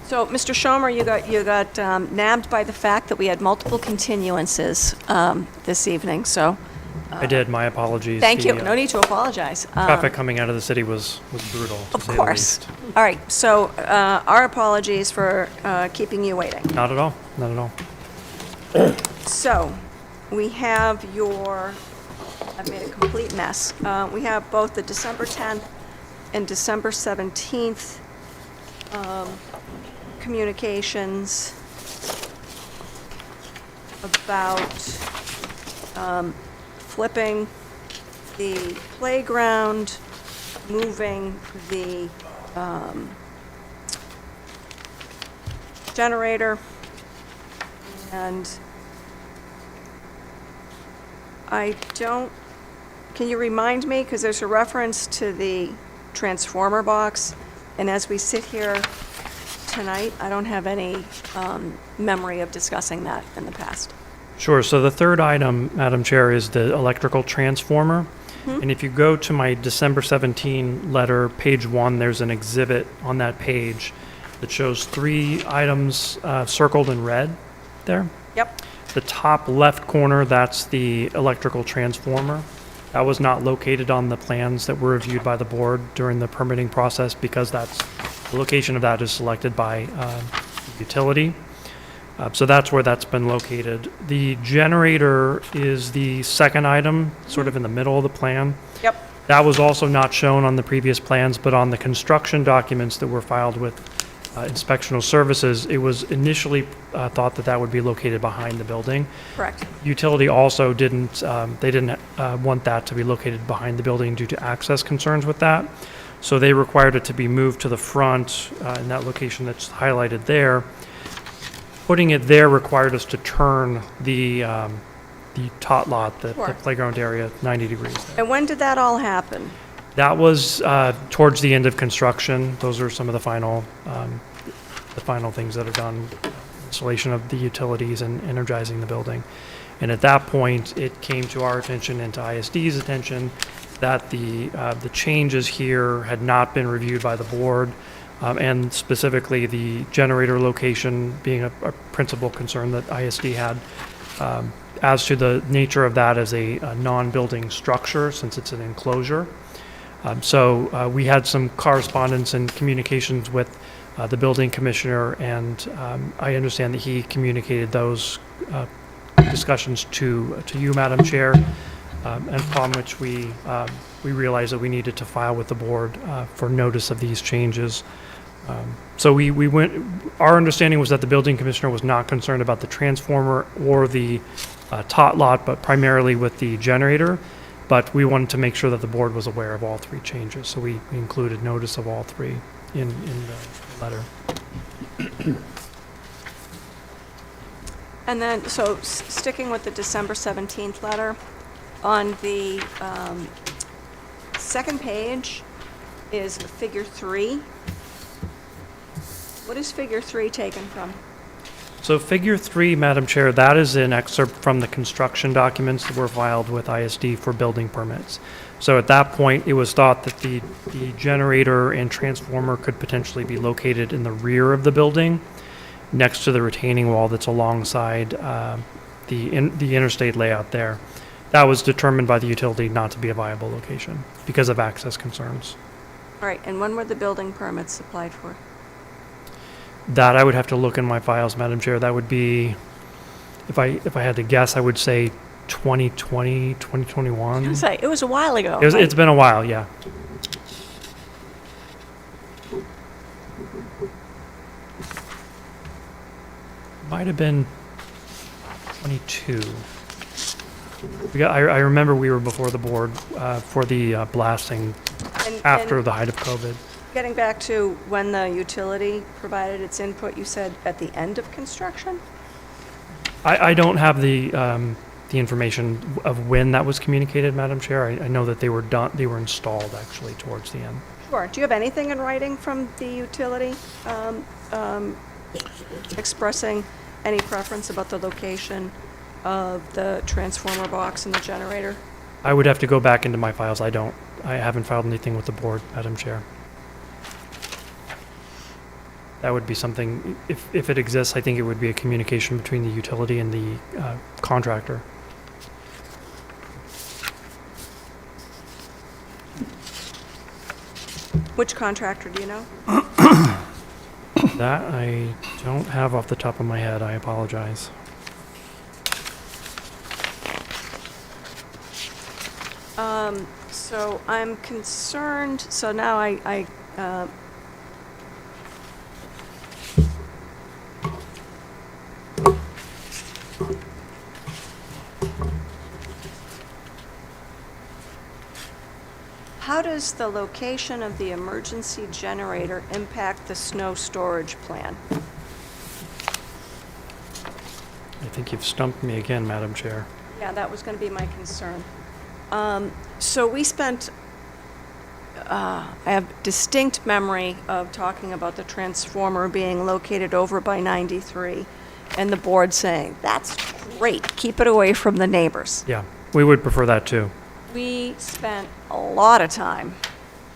So, Mr. Schomer, you got nabbed by the fact that we had multiple continuances this evening, so I did. My apologies. thank you. The, No need to apologize. Traffic coming out of the city was brutal, to Of say the course. least. All right, so our apologies for keeping you waiting. Not at all. Not at all. So, we have I've made a complete mess. We have both the December 10th and December 17th communications about flipping the playground, moving the generator, and can you remind me, because there's a reference to the transformer box, and as we sit here tonight, I don't have any memory of discussing that in the past. Sure. So the third item, Madam Chair, is the electrical transformer. Mm-hmm. And if you go to my December 17 letter, page 1, there's an exhibit on that page that shows 3 items circled in red there. Yep. The top left corner, that's the electrical transformer. That was not located on the plans that were reviewed by the board during the permitting process because the location of that is selected by utility. So that's where that's been located. The generator is the second item, sort of in the middle of the plan. Yep. That was also not shown on the previous plans, but on the construction documents that were filed with inspectional services, it was initially thought that that would be located behind the building. Correct. Utility also didn't want that to be located behind the building due to access concerns with that. So they required it to be moved to the front in that location that's highlighted there. Putting it there required us to turn the tot lot, the Sure. playground area, 90 degrees there. And when did that all happen? That was towards the end of construction. Those are some of the final things that are done, installation of the utilities and energizing the building. And at that point, it came to our attention and to ISD's attention that the changes here had not been reviewed by the board, and specifically the generator location being a principal concern that ISD had. As to the nature of that as a non-building structure, since it's an enclosure. So we had some correspondence and communications with the building commissioner, and I understand that he communicated those discussions to you, Madam Chair, and upon which we realized that we needed to file with the board for notice of these changes. So we went, our understanding was that the building commissioner was not concerned about the transformer or the tot lot, but primarily with the generator. But we wanted to make sure that the board was aware of all 3 changes, so we included notice of all 3 in the letter. And then, so sticking with the December 17th letter, on the second page is figure 3. What is figure 3 taken from? So figure 3, Madam Chair, that is an excerpt from the construction documents that were filed with ISD for building permits. So at that point, it was thought that the generator and transformer could potentially be located in the rear of the building, next to the retaining wall that's alongside the interstate layout there. that was determined by the utility not to be a viable location because of access concerns. All right, and when were the building permits applied for? That I would have to look in my files, Madam Chair. That would be, if I had to guess, I would say 2020, 2021. I was gonna say, it was a while ago. It's right? been a while, yeah. Might have been 22. I remember we were before the board for the blasting after And the height of COVID. getting back to when the utility provided its input, you said at the end of construction? I don't have the information of when that was communicated, Madam Chair. I know that they were done, they were installed actually towards the end. Sure. Do you have anything in writing from the utility expressing any preference about the location of the transformer box and the generator? I would have to go back into my files. I haven't filed anything with the board, Madam Chair. That would be something, if it exists, I think it would be a communication between the utility and the contractor. Which contractor, do you know? That I don't have off the top of my head. I apologize. So I'm concerned, so now I how does the location of the emergency generator impact the snow storage plan? I think you've stumped me again, Madam Chair. Yeah, that was going to be my concern. So we spent, I have distinct memory of talking about the transformer being located over by 93, and the board saying, that's great, keep it away from the neighbors. Yeah, we would prefer that too. We spent a lot of time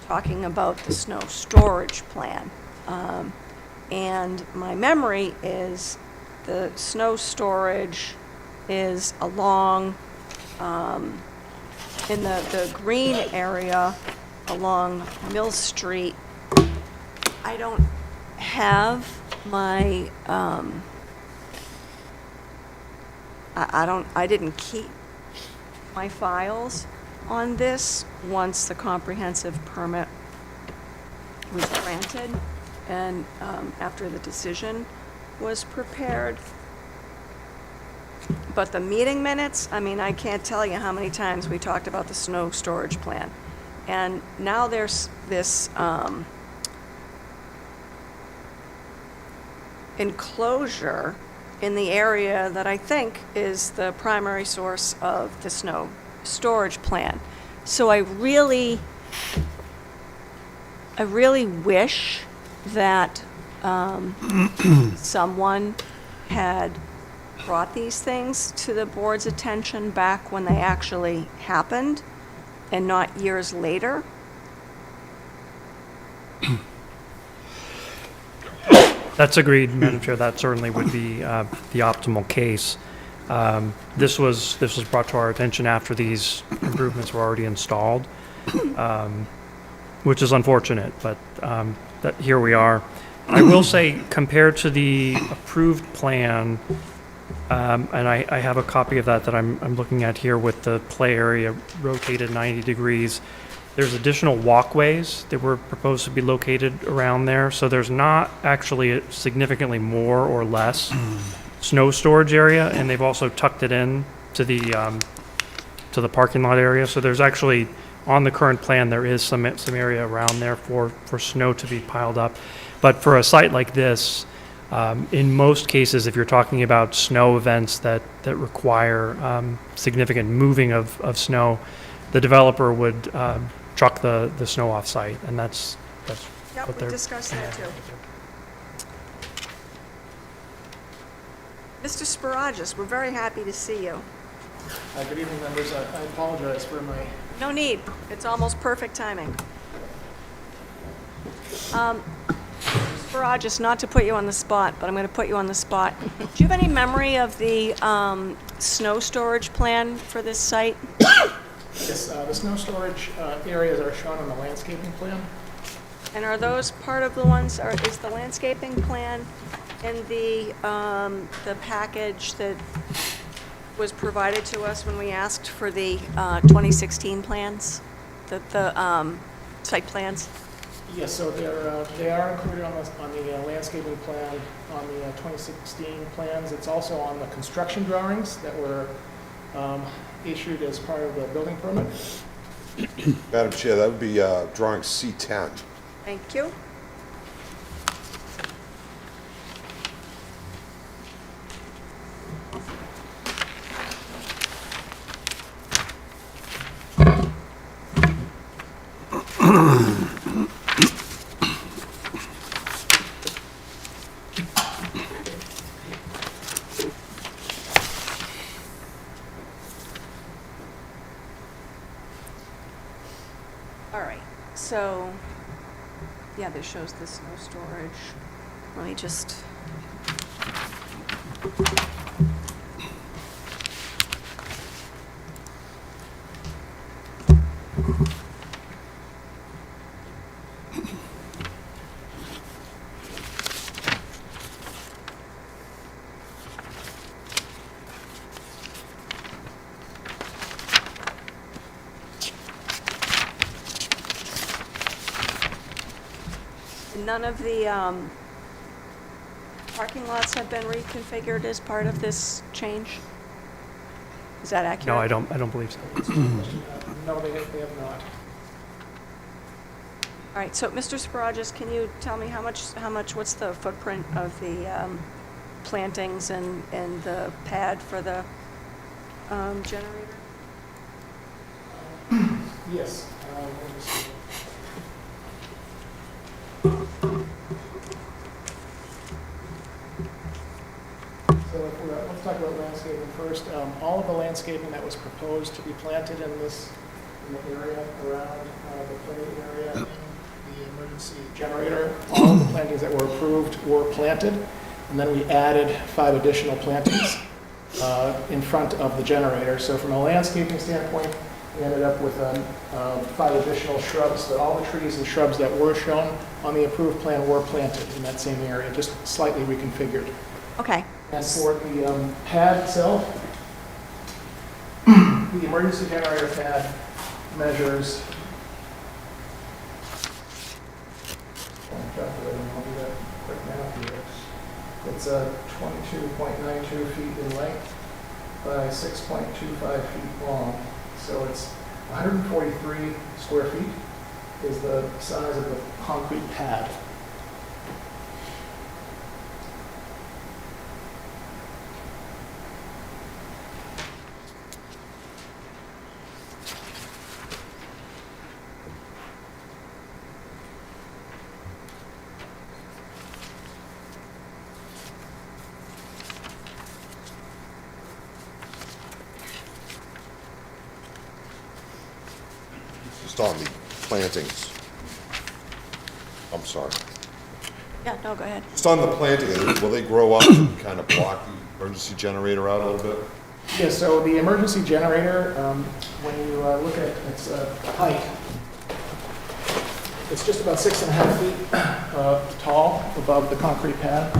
talking about the snow storage plan. And my memory is the snow storage is along, in the green area along Mill Street. I don't have my, I didn't keep my files on this once the comprehensive permit was granted and after the decision was prepared. But the meeting minutes, I mean, I can't tell you how many times we talked about the snow storage plan. And now there's this enclosure in the area that I think is the primary source of the snow storage plan. So I really wish that someone had brought these things to the board's attention back when they actually happened and not years later. That's agreed, Madam Chair. That certainly would be the optimal case. This was brought to our attention after these improvements were already installed, which is unfortunate, but that here we are. I will say, compared to the approved plan, and I have a copy of that I'm looking at here with the play area rotated 90 degrees. There's additional walkways that were proposed to be located around there, so there's not actually significantly more or less snow storage area, and they've also tucked it in to the parking lot area. So there's actually, on the current plan, there is some area around there for snow to be piled up. But for a site like this, in most cases, if you're talking about snow events that require significant moving of snow, the developer would truck the snow off-site, and that's Yep, what we they're... discussed that too. Mr. Sparagus, we're very happy to see you. Good evening, members. I apologize for my... No need. It's almost perfect timing. Barajas, not to put you on the spot, but I'm going to put you on the spot. Do you have any memory of the snow storage plan for this site? Yes, the snow storage areas are shown on the landscaping plan. And are those part of the ones, or is the landscaping plan in the package that was provided to us when we asked for the 2016 plans, the site plans? Yes, so they are included on the landscaping plan, on the 2016 plans. It's also on the construction drawings that were issued as part of the building permit. Madam Chair, that would be drawing C10. Thank you. All right, so, yeah, this shows the snow storage. Let me just. None of the parking lots have been reconfigured as part of this change? Is that accurate? No, I don't believe so. No, they have not. All right, so Mr. Sparagus, can you tell me how much, what's the footprint of the plantings and the pad for the generator? Yes. Let me see. So let's talk about landscaping first. All of the landscaping that was proposed to be planted in the area around the play area, the emergency generator, all of the plantings that were approved were planted, and then we added 5 additional plantings in front of the generator. So from a landscaping standpoint, we ended up with 5 additional shrubs, but all the trees and shrubs that were shown on the approved plan were planted in that same area, just slightly reconfigured. Okay. And for the pad itself, the emergency generator pad measures, it's 22.92 feet in length by 6.25 feet long. So it's 143 square feet is the size of the concrete pad. Just on the plantings. I'm sorry. Yeah, no, go ahead. Just on the planting, will they grow up and kind of block the emergency generator out a little bit? Yeah, so the emergency generator, when you look at its height, it's just about 6.5 feet tall above the concrete pad.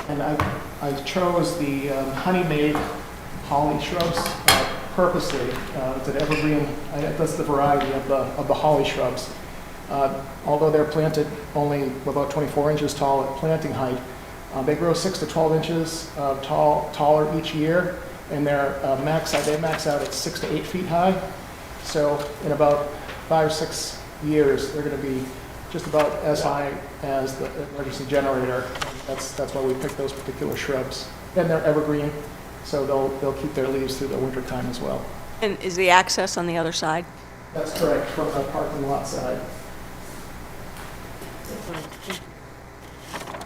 And I chose the honey-made holly shrubs purposely. It's an evergreen, that's the variety of the holly shrubs. Although they're planted only about 24 inches tall at planting height, they grow 6 to 12 inches taller each year, and they max out at 6 to 8 feet high. So in about 5 or 6 years, they're going to be just about as high as the emergency generator. That's why we picked those particular shrubs. And they're evergreen, so they'll keep their leaves through the winter time as well. And is the access on the other side? That's correct, from the parking lot side.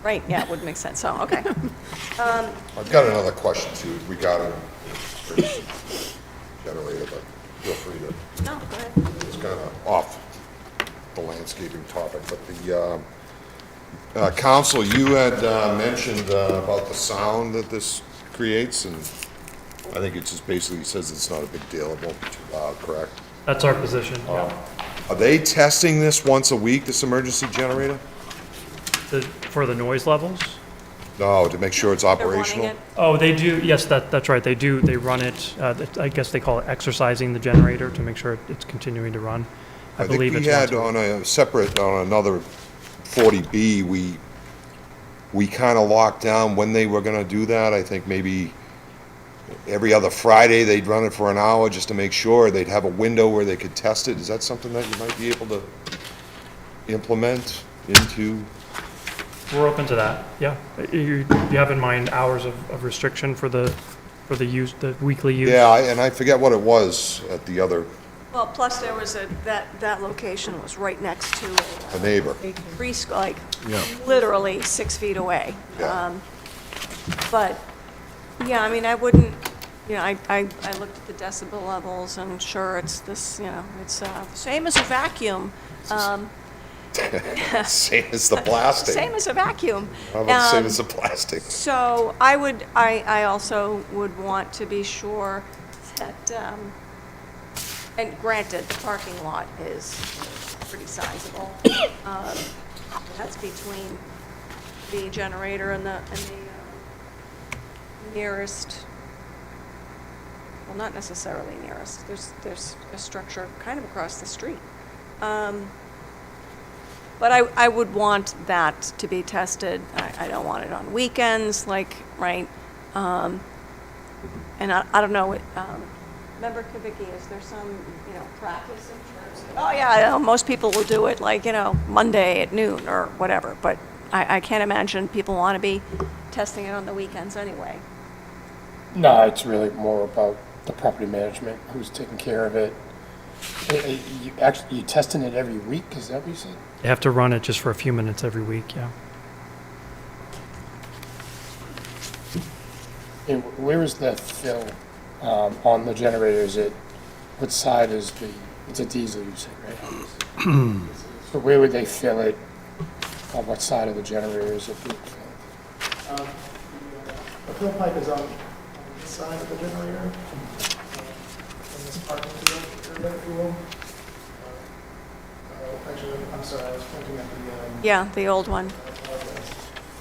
Right, yeah, it would make sense, so, okay. I've got another question too regarding the emergency generator, but feel free to. No, go ahead. It's kind of off the landscaping topic, but Counsel, you had mentioned about the sound that this creates, and I think it just basically says it's not a big deal, it won't be too loud, correct? That's our position, yeah. Are they testing this once a week, this emergency generator? For the noise levels? No, to make sure it's They're running operational? it. Oh, they do, yes, that's right, they do, they run it, I guess they call it exercising the generator to make sure it's continuing to run. I think believe we it's had once a week. on a separate, on another 40B, we kind of locked down when they were gonna do that. I think maybe every other Friday, they'd run it for an hour just to make sure. They'd have a window where they could test it. Is that something that you might be able to implement into? We're open to that, yeah. You have in mind hours of restriction for the use, the weekly use? Yeah, and I forget what it was at the other, Well, plus there was that location was right next to a neighbor. preschool, like Yeah. literally 6 feet away. Yeah. But, yeah, I mean, I wouldn't, I looked at the decibel levels and sure it's this, it's the same as a vacuum. Same as the blasting. Same as a vacuum. How about the same as the plastic? So I also would want to be sure that, and granted, the parking lot is pretty sizable. That's between the generator and the nearest, well, not necessarily nearest, there's a structure kind of across the street. But I would want that to be tested. I don't want it on weekends, right? And I don't know, Member Kubicki, is there some, practice in terms of, oh yeah, I know, most people will do it Monday at noon or whatever, but I can't imagine people want to be testing it on the weekends anyway. No, it's really more about the property management, who's taking care of it. You testing it every week, is that what you said? You have to run it just for a few minutes every week, yeah. And where is the fill on the generator? What side is it's a diesel, you said, right? So where would they fill it? On what side of the generator is it being filled? The fill pipe is on the side of the generator, in this parking field, area, if you will. Actually, I'm sorry, I was pointing at the, Yeah, the old one.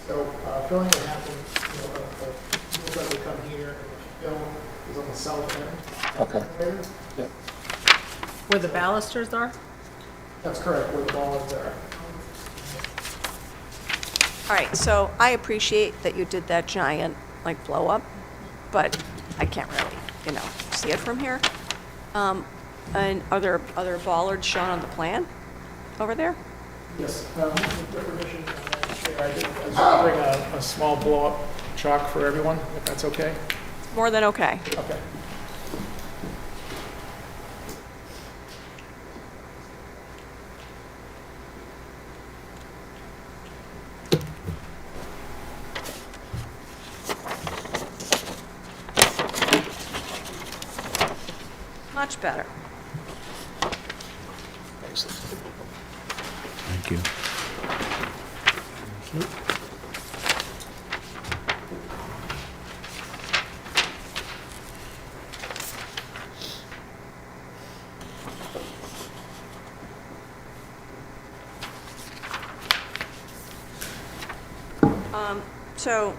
So, filling would happen, the fuel that would come here, and the fill is on the south end. Okay. Yep. Where the balusters are? That's correct, where the bollards are. All right, so I appreciate that you did that giant, blow up, but I can't really, see it from here. And are there other bollards shown on the plan over there? Yes, with your permission, Chair, I just bring a small blow-up chalk for everyone, if that's okay? More than okay. Okay. Much better. Thank you. So,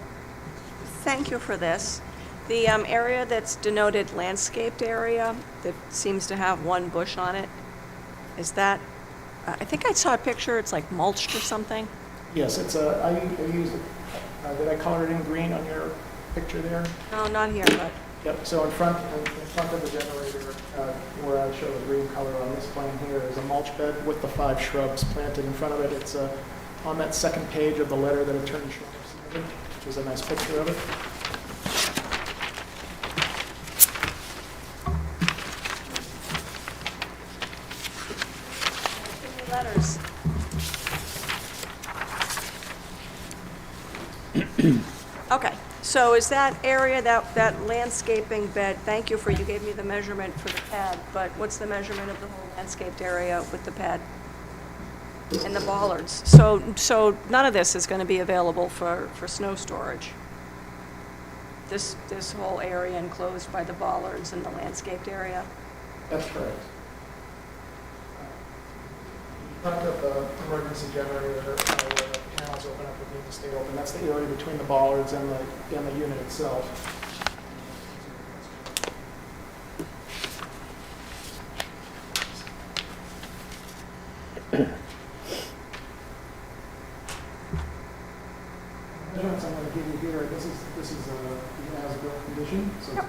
thank you for this. The area that's denoted landscaped area, that seems to have one bush on it, is that, I think I saw a picture, it's like mulched or something? Yes, it's I used, did I color it in green on your picture there? No, not here, but, Yep, so in front of the generator, where I show the green color on this plan here, is a mulch bed with the 5 shrubs planted in front of it. It's on that second page of the letter that Attorney Schreiber submitted, which is a nice picture of it. letters. Okay, so is that area, that landscaping bed, thank you you gave me the measurement for the pad, but what's the measurement of the whole landscaped area with the pad? and the bollards. So none of this is going to be available for snow storage. This whole area enclosed by the bollards and the landscaped area. That's correct. Front of the emergency generator, where the panels open up and need to stay open, that's the area between the bollards and the unit itself. Measurements I'm going to give you here, this is the as-built condition. So Yep.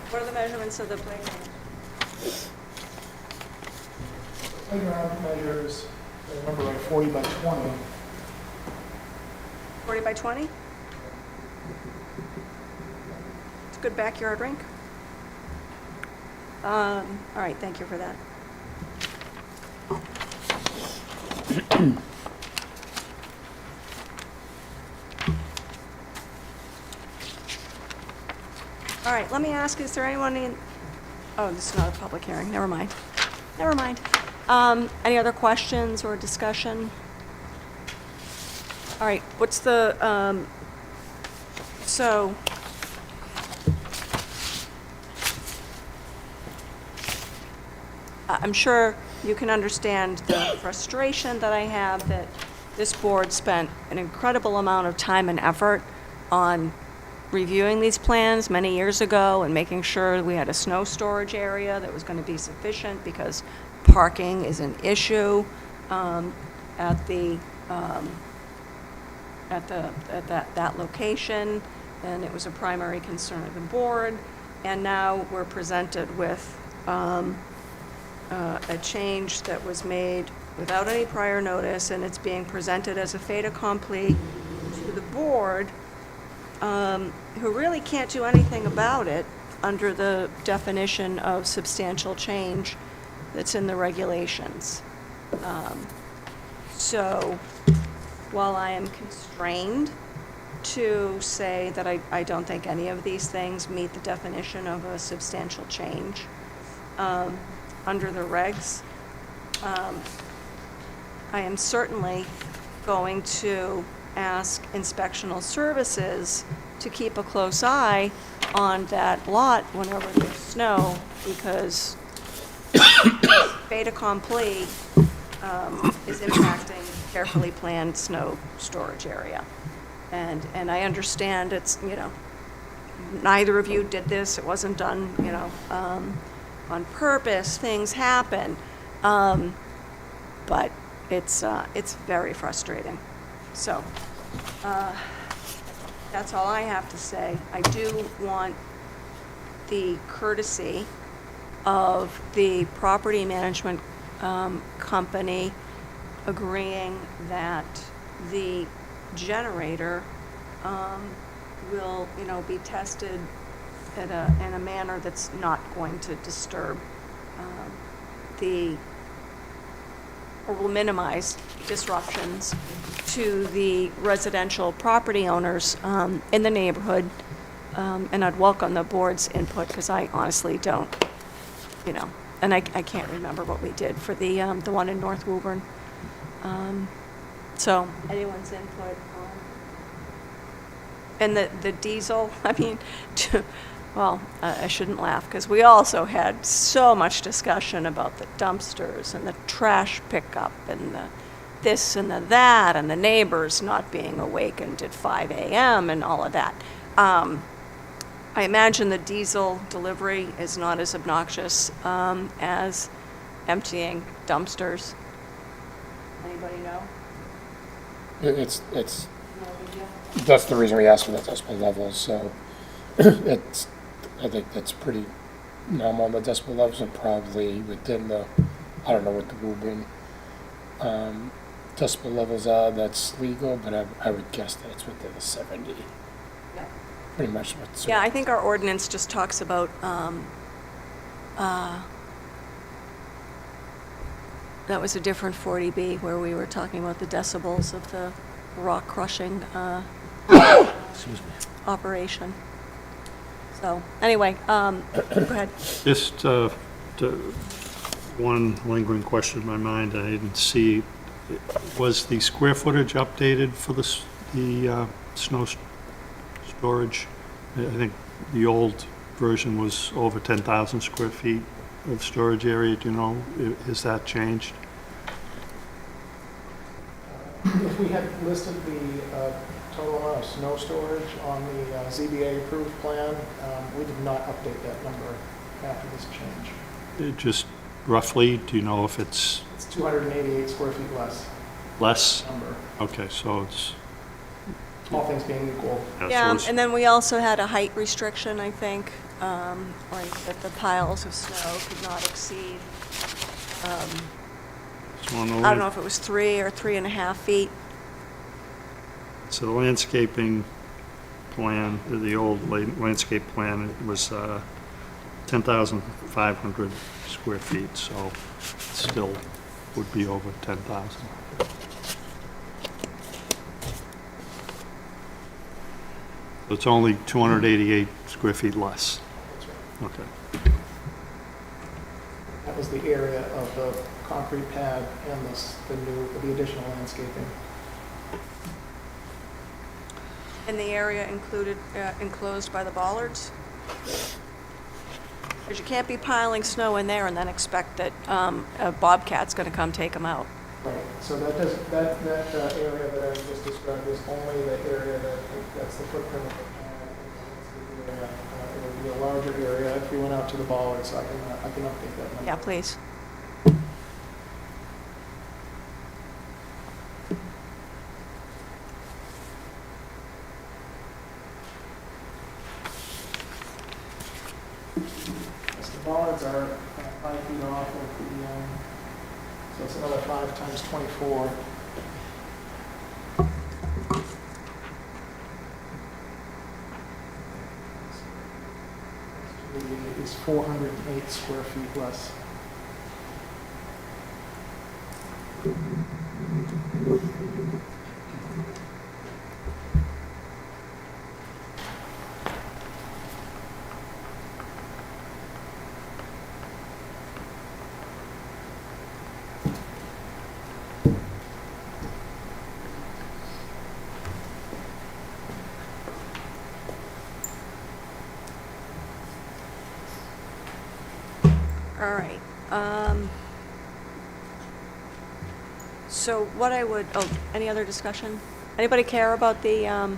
What are the measurements of the playground? Playground measures, if I remember right, 40 by 20. 40 by 20? It's a good backyard rink. All right, thank you for that. All right, let me ask, is there anyone in, oh, this is not a public hearing, never mind. Never mind. Any other questions or discussion? All right, what's the, so, I'm sure you can understand the frustration that I have that this board spent an incredible amount of time and effort on reviewing these plans many years ago and making sure we had a snow storage area that was going to be sufficient because parking is an issue at that location, and it was a primary concern of the board. And now we're presented with a change that was made without any prior notice, and it's being presented as a fait accompli to the board, who really can't do anything about it under the definition of substantial change that's in the regulations. So while I am constrained to say that I don't think any of these things meet the definition of a substantial change under the regs, I am certainly going to ask inspectional services to keep a close eye on that lot whenever there's snow, because fait accompli is impacting carefully planned snow storage area. And I understand it's, you know, neither of you did this, it wasn't done, you know, on purpose, things happen. But it's very frustrating. So, that's all I have to say. I do want the courtesy of the property management company agreeing that the generator will, you know, be tested in a manner that's not going to disturb or will minimize disruptions to the residential property owners in the neighborhood. And I'd welcome the board's input, because I honestly don't, you know, and I can't remember what we did for the one in North Woburn. So anyone's input on, and the diesel, I mean, well, I shouldn't laugh, because we also had so much discussion about the dumpsters and the trash pickup and the this and the that and the neighbors not being awakened at 5 a.m. and all of that. I imagine the diesel delivery is not as obnoxious as emptying dumpsters. Anybody know? It's, No big deal? that's the reason we asked for the decibel levels, so I think that's pretty normal, the decibel levels, and probably within the, I don't know what the Woburn decibel levels are, that's legal, but I would guess that it's within the 70. Yeah. Pretty much what's. Yeah, I think our ordinance just talks about That was a different 40B where we were talking about the decibels of the rock crushing operation. So, anyway, go ahead. Just one lingering question in my mind, I didn't see, was the square footage updated for the snow storage? I think the old version was over 10,000 square feet of storage area. Do you know, has that changed? If we had listed the total amount of snow storage on the ZBA approved plan, we did not update that number after this change. Just roughly, do you know if it's It's 288 square feet less less? number, Okay, so it's... all things being equal. so Yeah, it's- and then we also had a height restriction, I think, like that the piles of snow could not exceed, it's one I don't know if it was 3 or 3.5 feet. So the landscaping plan, the old landscape plan, it was 10,500 square feet, so it still would be over 10,000. So it's only 288 square feet less. That's right. Okay. That was the area of the concrete pad and the additional landscaping. In the area included, enclosed by the bollards? Because you can't be piling snow in there and then expect that a bobcat's going to come take them out. Right, so that area that I just described is only the area that's the footprint of the pad. It would be a larger area if we went out to the bollards, so I can update that number. Yeah, please. Yes, the bollards are 5 feet off of the, so it's another 5 times 24. Is 408 square feet less. All right. So what I would, any other discussion? Anybody care about the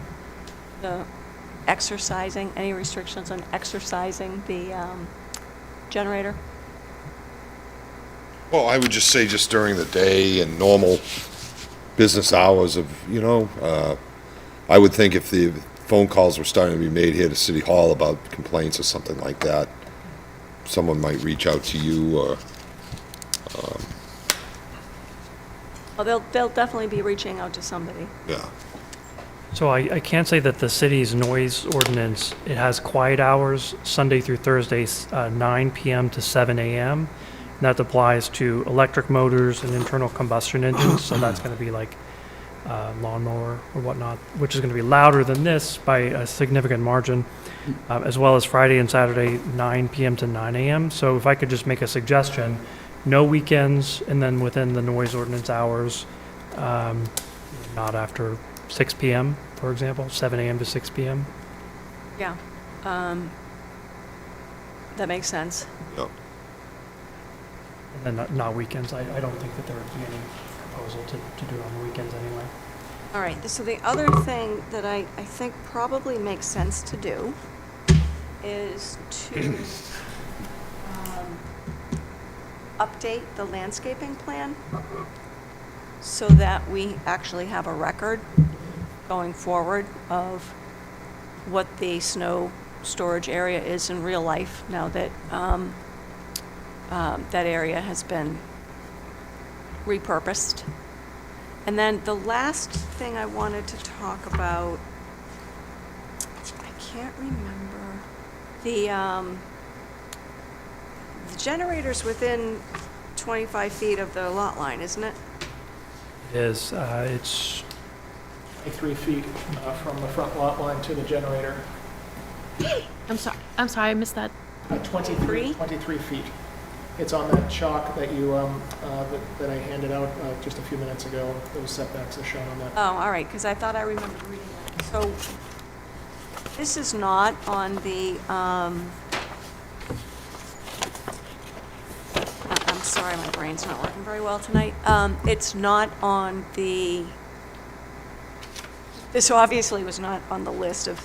exercising, any restrictions on exercising the generator? Well, I would just say just during the day and normal business hours of, I would think if the phone calls were starting to be made here to City Hall about complaints or something like that, someone might reach out to you or, Well, they'll definitely be reaching out to somebody. yeah. So I can say that the city's noise ordinance, it has quiet hours Sunday through Thursday, 9 p.m. to 7 a.m. And that applies to electric motors and internal combustion engines. So that's going to be like lawnmower or whatnot, which is going to be louder than this by a significant margin, as well as Friday and Saturday, 9 p.m. to 9 a.m. So if I could just make a suggestion, no weekends, and then within the noise ordinance hours, not after 6 p.m., for example, 7 a.m. to 6 p.m. Yeah. That makes sense. Yep. And then not weekends. I don't think that there would be any proposal to do it on the weekends anyway. All right, so the other thing that I think probably makes sense to do is to update the landscaping plan so that we actually have a record going forward of what the snow storage area is in real life now that that area has been repurposed. And then the last thing I wanted to talk about, I can't remember, the generators within 25 feet of the lot line, isn't it? It is, it's 23 feet from the front lot line to the generator. I'm sorry, I missed that. 23 feet. It's on that chalk that you, that I handed out just a few minutes ago. Those setbacks are shown on that. Oh, all right, because I thought I remembered reading that. So this is not on the, I'm sorry, my brain's not working very well tonight. It's not on the, this obviously was not on the list of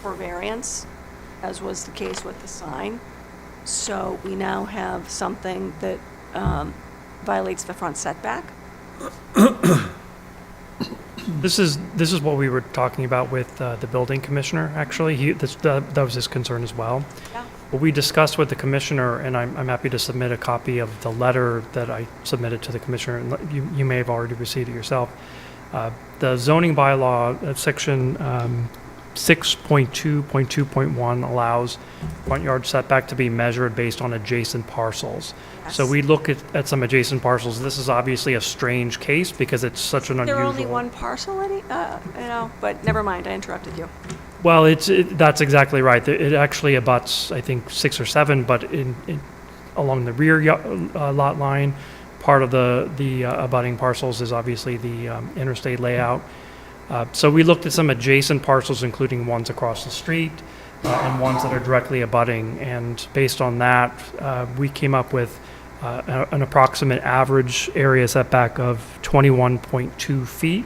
for variance, as was the case with the sign. So we now have something that violates the front setback. This is what we were talking about with the building commissioner, actually. That was his concern as well. Yeah. What we discussed with the commissioner, and I'm happy to submit a copy of the letter that I submitted to the commissioner, and you may have already received it yourself. The zoning bylaw, section 6.2.2.1 allows front yard setback to be measured based on adjacent parcels. So Yes. we look at some adjacent parcels. This is obviously a strange case because it's such an unusual. There are only one parcel, but never mind, I interrupted you. Well, that's exactly right. It actually abuts, I think, 6 or 7, but along the rear lot line, part of the abutting parcels is obviously the interstate layout. So we looked at some adjacent parcels, including ones across the street and ones that are directly abutting. And based on that, we came up with an approximate average area setback of 21.2 feet,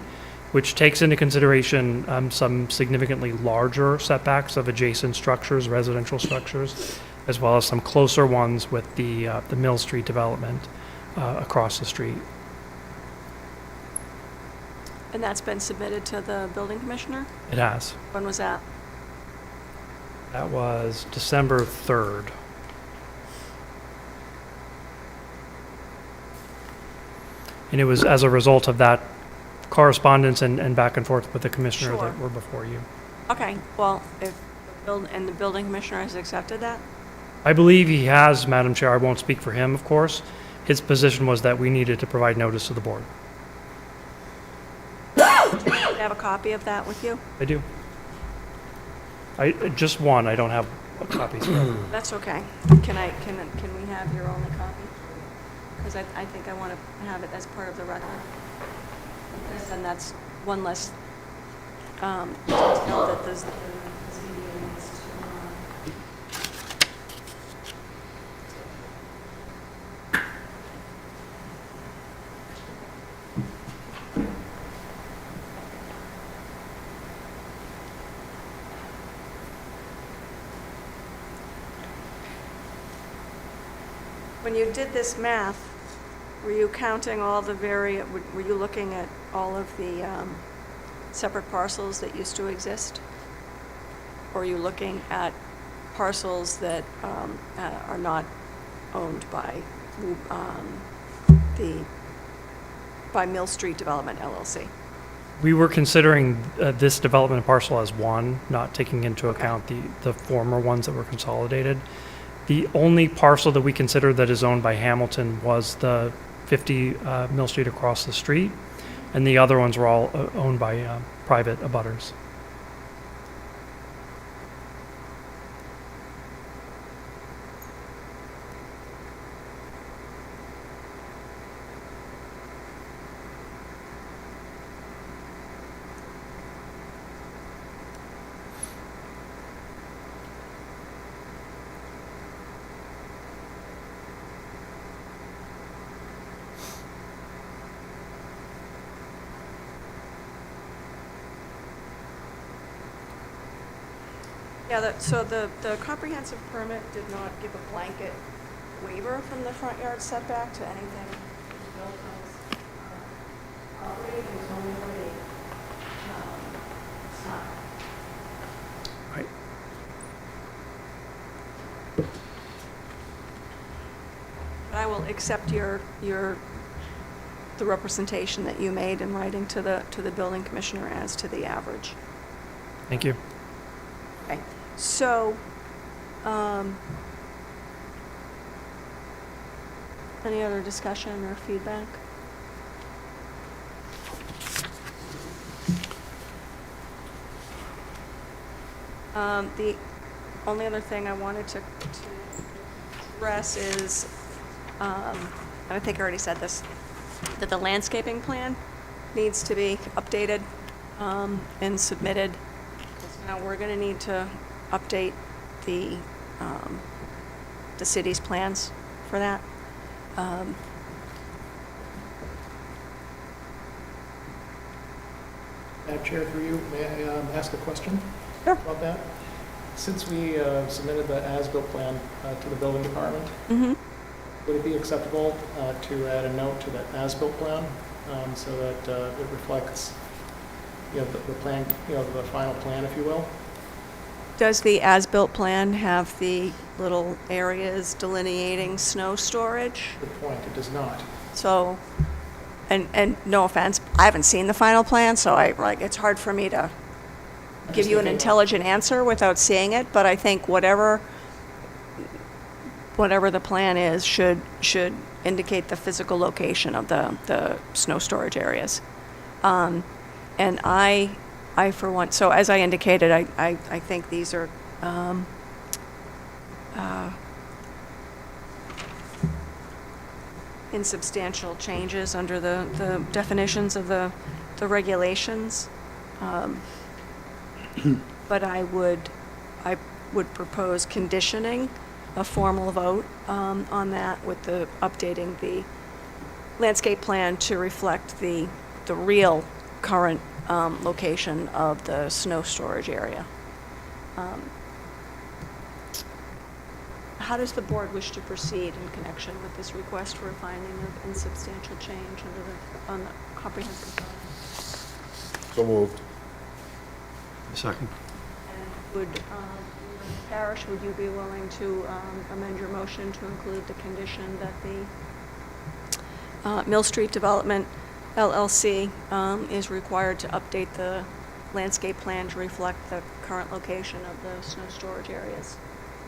which takes into consideration some significantly larger setbacks of adjacent structures, residential structures, as well as some closer ones with the Mill Street development across the street. And that's been submitted to the building commissioner? It has. When was that? That was December 3rd. And it was as a result of that correspondence and back and forth with the commissioner Sure. that were before you. Okay, well, if the building commissioner has accepted that? I believe he has, Madam Chair. I won't speak for him, of course. His position was that we needed to provide notice to the board. Do you have a copy of that with you? I do. Just one. I don't have copies. That's okay. Can we have your only copy? Because I think I want to have it as part of the record. Because then that's one less detail that the ZBA needs to. When you did this math, were you counting all the were you looking at all of the separate parcels that used to exist? Or are you looking at parcels that are not owned by by Mill Street Development LLC? We were considering this development parcel as one, not taking into account the former ones that were consolidated. The only parcel that we considered that is owned by Hamilton was the 50 Mill Street across the street, and the other ones were all owned by private abutters. Yeah, so the comprehensive permit did not give a blanket waiver from the front yard setback to anything built on this property. It was only for the sign. Right. But I will accept the representation that you made in writing to the building commissioner as to the average. Thank you. Okay, so, Any other discussion or feedback? The only other thing I wanted to address is, and I think I already said this, that the landscaping plan needs to be updated and submitted. Now, we're going to need to update the city's plans for that. Madam Chair, through you, may I ask a question? Sure. About that? Since we submitted the as-built plan to the building department, Mm-hmm. would it be acceptable to add a note to that as-built plan so that it reflects, the plan, the final plan, if you will? Does the as-built plan have the little areas delineating snow storage? Good point, it does not. So, and no offense, I haven't seen the final plan, so it's hard for me to give you an intelligent answer without seeing it, but I think whatever the plan is should indicate the physical location of the snow storage areas. And I for one, so as I indicated, I think these are insubstantial changes under the definitions of the regulations. But I would propose conditioning a formal vote on that with the updating the landscape plan to reflect the real current location of the snow storage area. How does the board wish to proceed in connection with this request for a finding of insubstantial change on the comprehensive plan? So moved. Second. And would, Parrish, would you be willing to amend your motion to include the condition that the Mill Street Development LLC is required to update the landscape plan to reflect the current location of the snow storage areas?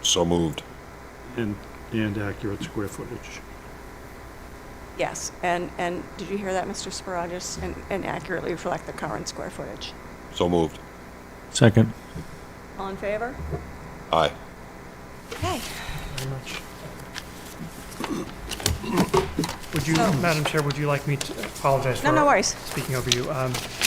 So moved. And accurate square footage. Yes, and did you hear that, Mr. Sparagus? And accurately reflect the current square footage. So moved. Second. All in favor? Aye. Okay. Very much. Would you, Madam Chair, would you like me to, apologize for... No worries. Speaking over you.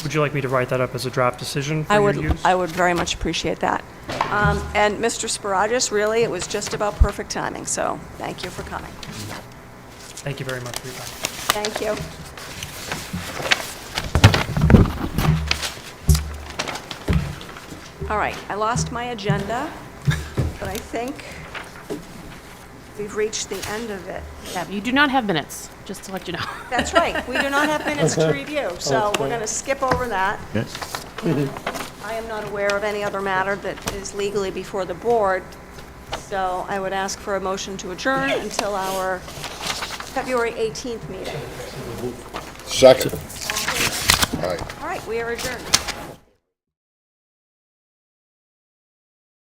Would you like me to write that up as a draft decision for I your use? would very much appreciate that. And Mr. Sparagus, really, it was just about perfect timing, so thank you for coming. Thank you very much for your time. Thank you. All right, I lost my agenda, but I think we've reached the end of it. Yeah, you do not have minutes, just to let you know. That's right, we do not have minutes to review, so we're going to skip over that. Yes. I am not aware of any other matter that is legally before the board, so I would ask for a motion to adjourn until our February 18th meeting. Second. Aye. All right, we are adjourned.